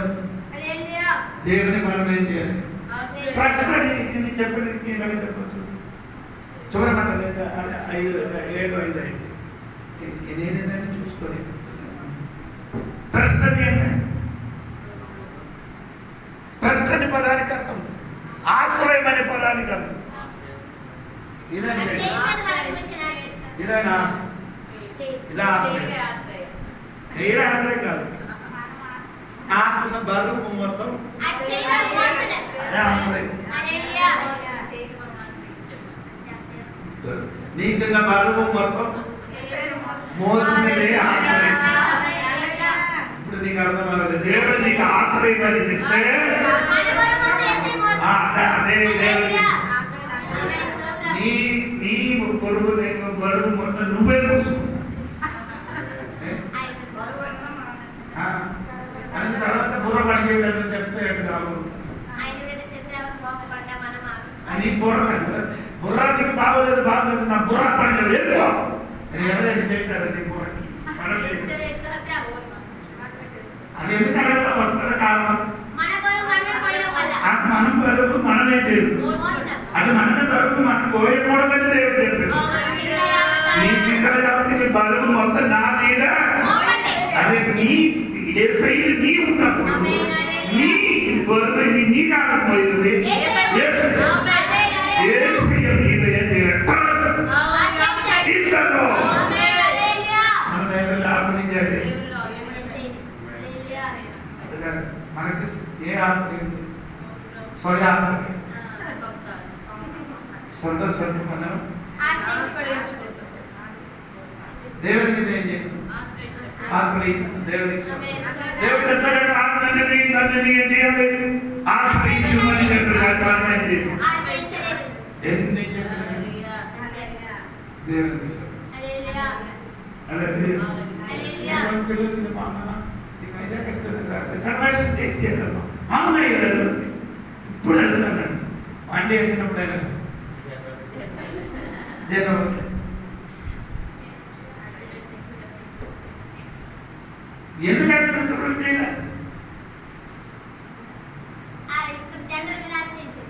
దేవుని మనం ఏం చేయాలి? ప్రశ్న నేను చెప్పడానికి ఇలాగే చెప్పచ్చు. చూడమంట లేదా 7, 5 అయింది. నేనేదని చూసుకొని ప్రశ్న ప్రశ్న పదానికి అర్థం ఆశ్రయం అనే పదానికి అర్థం ఇదేనా? ఇలా ఆశ్రయం చైర ఆశ్రయం కాదు. నాకున్న బరువు మొత్తం అదే ఆశ్రయం. నీకున్న బరువు మొత్తం మోసినదే ఆశ్రయం. ఇప్పుడు నీకు అర్థమవుతుంది. దేవుడు నీకు ఆశ్రయం అని చెప్తే అదే దేవుడు నీ బరువు మొత్తం నువ్వే మోసుకున్నావు. అని తర్వాత బుర్ర పడికేదని చెప్తే అని బుర్ర నీకు బాగోలేదు నా బుర్ర పడలేదు ఎందుకో ఎవరైనా చేశారండి బుర్రకి అది ఎందుకంటే వస్తున్న కారణం మనం బరువు మనమే దేవుడు. అది మనమే బరువు మనం పోయకూడదని దేవుడు చెప్పారు. నీ చింతల కాబట్టి నీ బరువు మొత్తం నా మీద అదే నీ యేసయ్య నీ ఉన్నప్పుడు నీ బరువు నీ కాలం పోయినది యేసయ్య మీద ఇంతలో మనం ఎవరు ఆశ్రయించాలి. మనకి ఏ ఆశ్రయం? స్వయ ఆశ్రయం. సొంత మనం దేవుడి మీద ఏం చేయాలి? ఆశ్రయించు. దేవుడికి దేవుడు చెప్పాడు నన్ను ఏం చేయాలి? ఆశ్రయించు అని చెప్పాడు. ఎన్ని చెప్పాడు దేవుడికి పిల్లలకి రిజర్వేషన్ చేసి అవునయ్య గారు ఇప్పుడు వెళ్తున్నాను వండి వెళ్ళినప్పుడు జనవరి ఎందుకంటే రిజర్వేషన్ చేయలే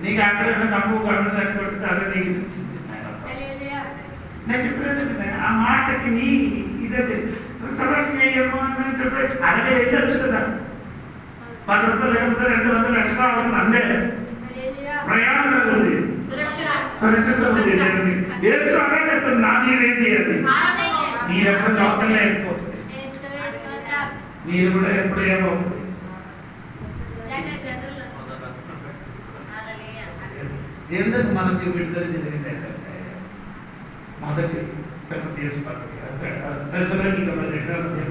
నీకు అక్కడ నమ్ము కన్ను తట్టుకుంటే అదే నీకు తెచ్చింది. నేను చెప్పలేదండి ఆ మాటకి నీ ఇదే రిజర్వేషన్ చేయమో అని చెప్పి అలాగే వెళ్ళొచ్చు కదా. 10 రూపాయలు లేకపోతే 200 ఎక్స్ట్రా అవుతుంది అంతే. ప్రయాణం ఉంది, సురక్షిత ఉంది. ఏసు అదే చెప్తాను నా మీరేం చేయాలి? మీరు ఎప్పుడు లోకంలో అయిపోతుంది, మీరు కూడా ఎప్పుడు ఏమవుతుంది. ఎందుకు మనకి విడుదల జరిగింది ఏంటంటే మొదటి తిమోథెయుసు పత్రిక 2:13-14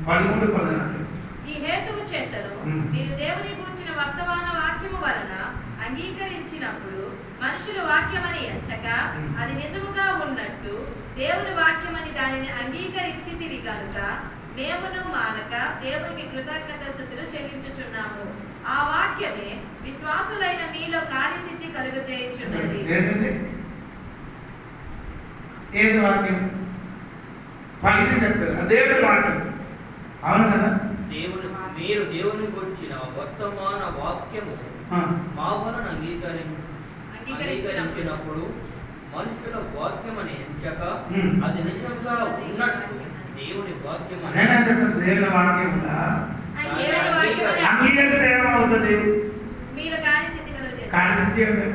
13-14 ఈ హేతువు చేతను మీరు దేవుని గూర్చిన వర్తమాన వాక్యము వలన అంగీకరించినప్పుడు మనుషులు వాక్యమని ఎంచక అది నిజముగా ఉన్నట్టు దేవుని వాక్యమని దానిని అంగీకరించితిరి కనుక మేమును మానక దేవునికి కృతజ్ఞతాస్తుతులు చెల్లించుచున్నాము. ఆ వాక్యమే విశ్వాసులైన మీలో కార్యసిద్ధి కలుగజేయుచున్నది. ఏది వాక్యం? పైన చెప్పారు అదే వాక్యం. అవును కదా? మీరు దేవుని గురించిన వర్తమాన వాక్యము మా వలన అంగీకరించినప్పుడు మనుషుల వాక్యమని ఎంచక అది నిజంగా ఉన్నట్టు దేవుని వాక్యం దేవుని వాక్యం అంగీకరిస్తే ఏమవుతుంది? మీరు కార్యసిద్ధి కలుగజేస్తారు. కార్యసిద్ధి అంటే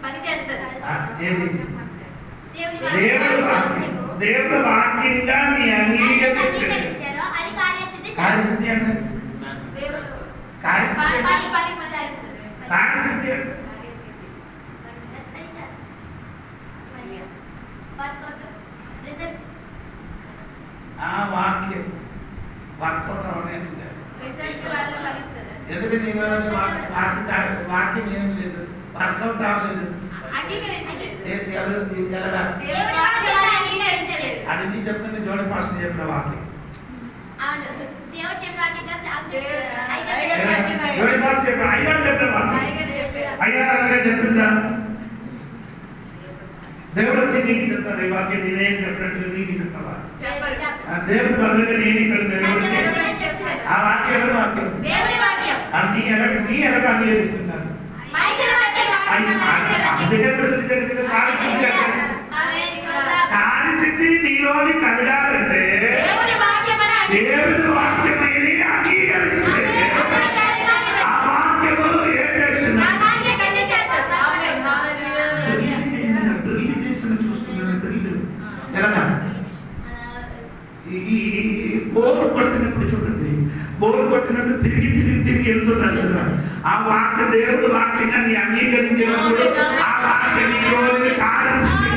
పని చేస్తారు. దేవుడు వాక్యంగా నీ అంగీకరిస్తే కార్యసిద్ధి అంటే కార్యసిద్ధి అంటే ఆ వాక్యం వర్కౌట్ అవలేదు. ఎందుకు నీ వాక్యం ఏం లేదు, వర్కౌట్ అవ్వలేదు. అది నీ చెప్తుంది జోడి పాస్టర్ చెప్పిన వాక్యం. జోడి పాస్టర్ చెప్పిన అయ్యారు చెప్పిన వాక్యం అయ్యారుగా చెప్పిందా? దేవుడు వచ్చి నీకు చెప్తాను ఈ వాక్యం నేనేం చెప్పినట్టు నీకు చెప్తావా? దేవుడి బదులుగా నేను ఇక్కడ ఆ వాక్యం ఎవరి వాక్యం? నీ ఎలాగ అంగీకరిస్తున్నారు. అందుకే కార్యసిద్ధి నీలోని కలగాలంటే దేవుని వాక్యమని అంగీకరిస్తే ఆ వాక్యము ఏం చేస్తున్నా డ్రిల్ చేసిన చూస్తున్నాను. డ్రిల్ ఎలాగా ఈ బోరు కొట్టినప్పుడు చూడండి, బోరు దేవుడు వాక్యాన్ని అంగీకరించినప్పుడు ఆ వాక్యం నీలోని కార్యసిద్ధి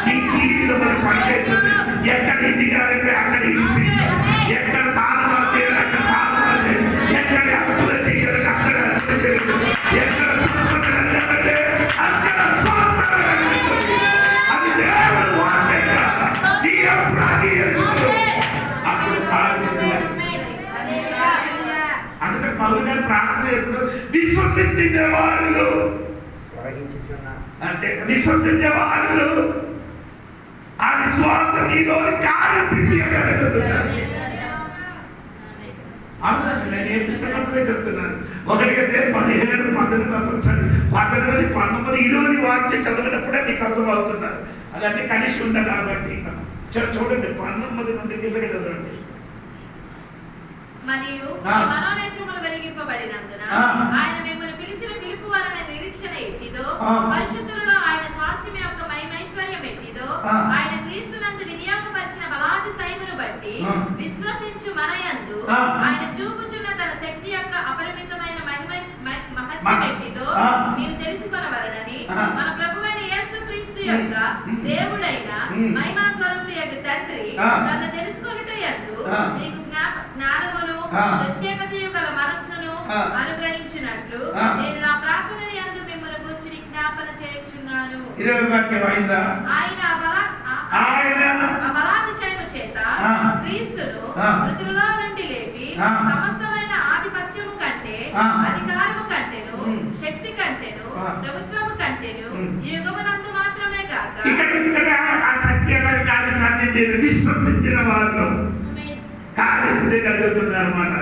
నీ జీవితంలో పనిచేస్తుంది. ఎక్కడ ఇంటికాలంటే అక్కడ ఇప్పిస్తుంది, ఎక్కడ తాళాలు చేయాలి అక్కడ తాళాలు చేయాలి, ఎక్కడ అప్పులు చేయాలి అక్కడ అప్పులు చేయాలి, ఎక్కడ స్వతంత్రం వెళ్ళాలంటే అక్కడ స్వతంత్రం కలుగుతుంది. అది దేవుడు వాక్యం కాదు. నీ అప్పుడు అప్పుడు కార్యసిద్ధి. అందుకని పౌలు గారి ప్రార్థన ఎప్పుడు విశ్వసించిన వాళ్ళు అంటే విశ్వసించే వాళ్ళు ఆ విశ్వాసం నీలో కార్యసిద్ధిగా కలుగుతున్నారు. అవునండి, నేను ఏ పుస్తకంలో చెప్తున్నాను. 1-19 వాక్యం చదివినప్పుడే మీకు అర్థమవుతున్నారు. అదన్నీ కలిసి ఉండదు కాబట్టి చూడండి 19 నుండి కిందకి చదవండి. మరియు మనోనేత్రములు వెలిగింపబడినందున ఆయన మిమ్మల్ని పిలిచిన పిలుపు వలన నిరీక్షణ ఎట్టిదో, పరిశుద్ధులలో ఆయన స్వాస్థ్యం యొక్క మహిమైశ్వర్యం ఎట్టిదో, ఆయన క్రీస్తునందు వినియోగపరిచిన బలాతిశయమును బట్టి విశ్వసించు మనయందు ఆయన చూపుచున్న తన శక్తి యొక్క అపరిమితమైన మహత్యం ఎట్టిదో మీరు తెలుసుకొనవలనని మన ప్రభువైన యేసుక్రీస్తు యొక్క దేవుడైన మహిమా స్వరూపియగు తండ్రి తనను తెలుసుకొనుటయందు మీకు జ్ఞానమును ప్రత్యేకతయు గల మనస్సును అనుగ్రహించినట్లు నేను నా ప్రార్థన యందు మిమ్మల్ని గూర్చి విజ్ఞాపన చేయుచున్నాను. ఆయన బలాతిశయము చేత క్రీస్తును మృతులలో నుండి లేపి సమస్తమైన ఆధిపత్యము కంటే అధికారము కంటేను శక్తి కంటేను ప్రభుత్వము కంటేను ఈ యుగమునందు మాత్రమే కాక విశ్వసించిన వాళ్ళు కార్యసిద్ధి కలుగుతున్నారు అన్నమాట.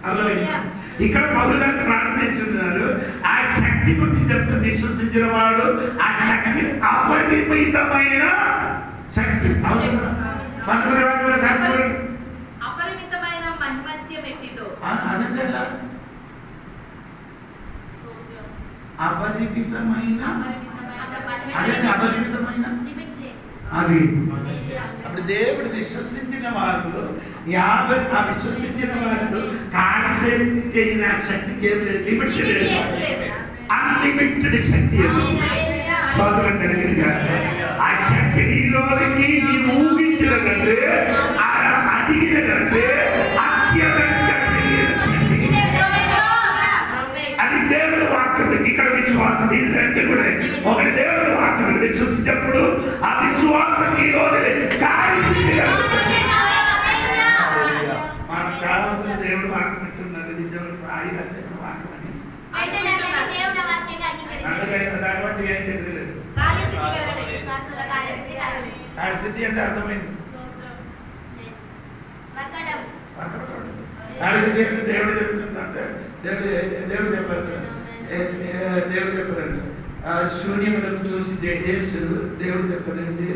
అర్థమైందా? ఇక్కడ పౌలు గారు ప్రార్థించున్నారు. ఆ శక్తి గురించి చెప్తూ విశ్వసించిన వాడు ఆ శక్తి అపరిమితమైన శక్తి. అపరిమితమైన మహిమత్యం ఎట్టిదో అదంటే అపరిమితమైన అది అప్పుడు దేవుడు విశ్వసించిన వారు ఆ విశ్వసించిన వారు కార్యశక్తి చేయని ఆ శక్తికి ఏమి లేదు, లిమిటెడ్ అన్లిమిటెడ్ శక్తి. సోదరం కలిగిన ఆ శక్తి నీలోనికి నీవు ఊహించిన కంటే అడిగిన కంటే అత్యంతంగా తెలియని శక్తి. అది దేవుడు వాక్యం. ఇక్కడ విశ్వాసం ఏంటంటే కూడా ఒకటి దేవుడు వాక్యం విశ్వసించినప్పుడు ఆ విశ్వాసం నీలోని కార్యశక్తిగా మన కాలంలో దేవుడు వాక్యం పెట్టున్నారు. ఇది దేవుడు ఆయన వాక్యం అని అందుకని దాని బట్టి ఏం తెలియలేదు. కార్యసిద్ధి అంటే అర్థమైంది. కార్యసిద్ధి అంటే దేవుడు చెప్తుంటే దేవుడు చెప్పారంట శూన్యములకు చూసి చేశారు. దేవుడు చెప్పారండి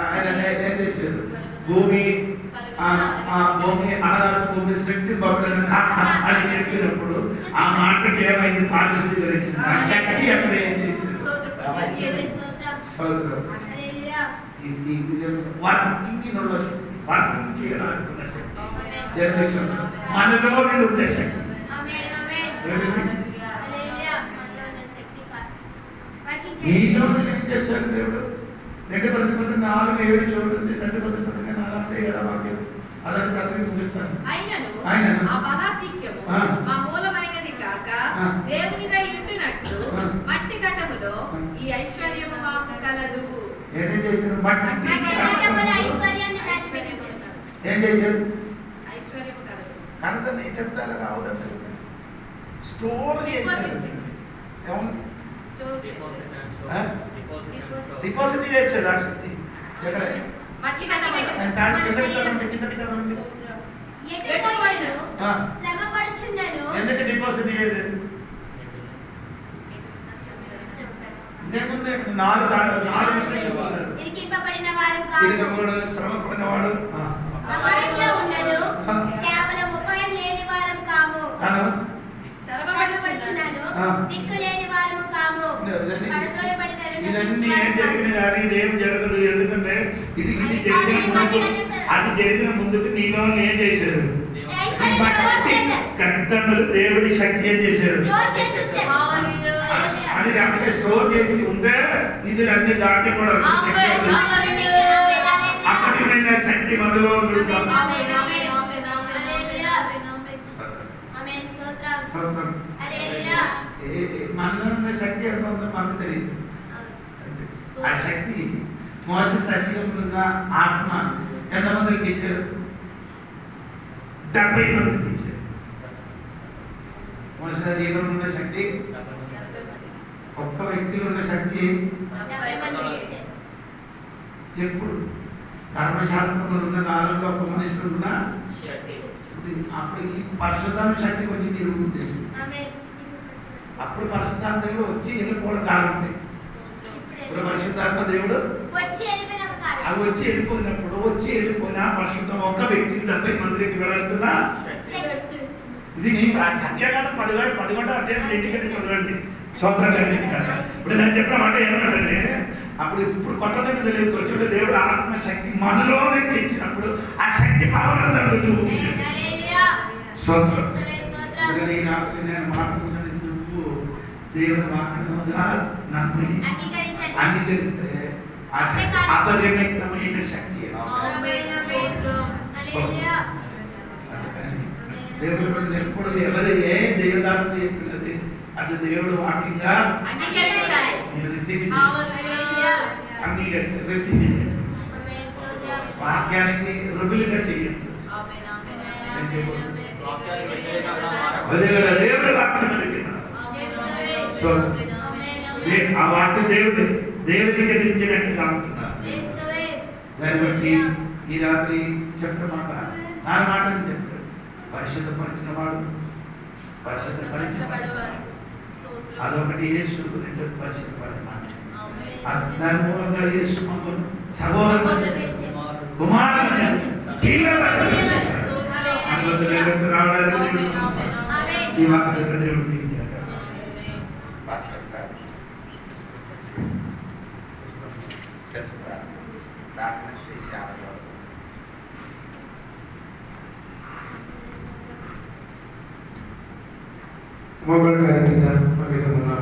ఆయన ఏం చేశారు, భూమి అనాథ భూమి శక్తి పక్కన అని చెప్పినప్పుడు ఆ మాటకి ఏమైంది, కార్యసిద్ధి కలిగింది. ఆ శక్తి అక్కడ ఏం చేశారు, వర్కింగ్ ఉన్న శక్తి, వర్కింగ్ చేయడానికి ఉన్న శక్తి, మనలో ఉండే శక్తి. మీలో ఏం చేశారు దేవుడు? 2:4 చూడండి. 2:4 వాక్యం అదని కథని ముగిస్తాను. ఆయనను ఆ బలాధిక్యము మా మూలమైనది కాక దేవునిదై ఉండునట్లు మట్టి ఘటములో ఈ ఐశ్వర్యము మాకు కలదు. ఏం చేశారు? మట్టి ఏం చేశారు? ఐశ్వర్యము కలదు. కలదని చెప్తారు కావద్దంటే స్టోర్ చేశారు. ఏమన్నా డిపాజిట్ చేశారు ఆ శక్తి. ఎక్కడ? మట్టి ఘటములో. ఎందుకు డిపాజిట్ చేయలేదు? నాలుగు విషయాలు చెప్తున్నారు. శ్రమ పడినవాడు ఇవన్నీ ఏం జరిగిన కానీ ఇదేం జరగదు. ఎందుకంటే ఇది జరిగిన ముందు, అది జరిగిన ముందుకు నీలో ఏం చేశారు? గంటలు దేవుడి శక్తి ఏం చేశారు అది అంటే స్టోర్ చేసి ఉంటే ఇది అన్ని దాటి కూడా అక్కడి శక్తి మనలో మనలో ఉన్న శక్తి ఎంత ఉందో మనకు తెలియదు. ఆ శక్తి మోస శరీరంలో ఉన్న ఆత్మ ఎంతమందికి ఇచ్చారు? 70 మందికి ఇచ్చారు. మోస శరీరంలో ఉన్న శక్తి ఒక్క వ్యక్తిలో ఉన్న శక్తి ఎప్పుడు ధర్మశాస్త్రంలో ఉన్న కాలంలో ఒక మనిషిలో ఉన్న అప్పుడు ఈ పరిశుద్ధాత్మ శక్తి వచ్చి మీరు ఉద్దేశం అప్పుడు పరిశుద్ధాత్మ దేవుడు వచ్చి వెళ్ళిపోవడం కాలం ఉంది. ఇప్పుడు పరిశుద్ధాత్మ దేవుడు అవి వచ్చి వెళ్ళిపోయిన పరిశుద్ధం ఒక్క వ్యక్తి 70 మందికి వెళ్ళాలనుకున్నా ఇది నేను సంఖ్యాకాండం 11 అధ్యాయం ఇంటికి చదవండి. సోదరులు ఇప్పుడు నేను చెప్పిన మాట ఏమంటే అప్పుడు ఇప్పుడు కొత్త తెలియదు వచ్చి దేవుడు ఆత్మశక్తి మనలో ఇచ్చినప్పుడు ఆ శక్తి పవర్ అందరూ నేను మాట్లాడుతున్నాను. నువ్వు దేవుని వాక్యముగా నమ్మి అంగీకరిస్తే ఆ శక్తి అపరిమితమైన శక్తి. దేవుడు ఎప్పుడు ఎవరు ఏ దేవదాసుడు చెప్పినది అది దేవుడు వాక్యంగా అంగీకరించాలి. వాక్యానికి రుబులుగా చెయ్యదు. దేవుడు వాక్యం ఆ వాక్యం దేవుడికి ఎదిరించినట్టుగా అవుతున్నారు. దాన్ని బట్టి ఈ రాత్రి చెప్పిన మాట నా మాటని చెప్పాడు. పరిశుద్ధపరిచిన వాడు పరిశుద్ధపరిచిన అదొకటి యేసు, రెండోది పరిశుద్ధపరిచిన మాట. దాని మూలంగా యేసు మమ్మల్ని సహోదరుడు కుమారుడు రావడానికి ఈ వాక్యం దేవుడు దీవించిన ప్రార్థన చేసి ఆశీర్వాదం. మమ్మల్ని మా విధముగా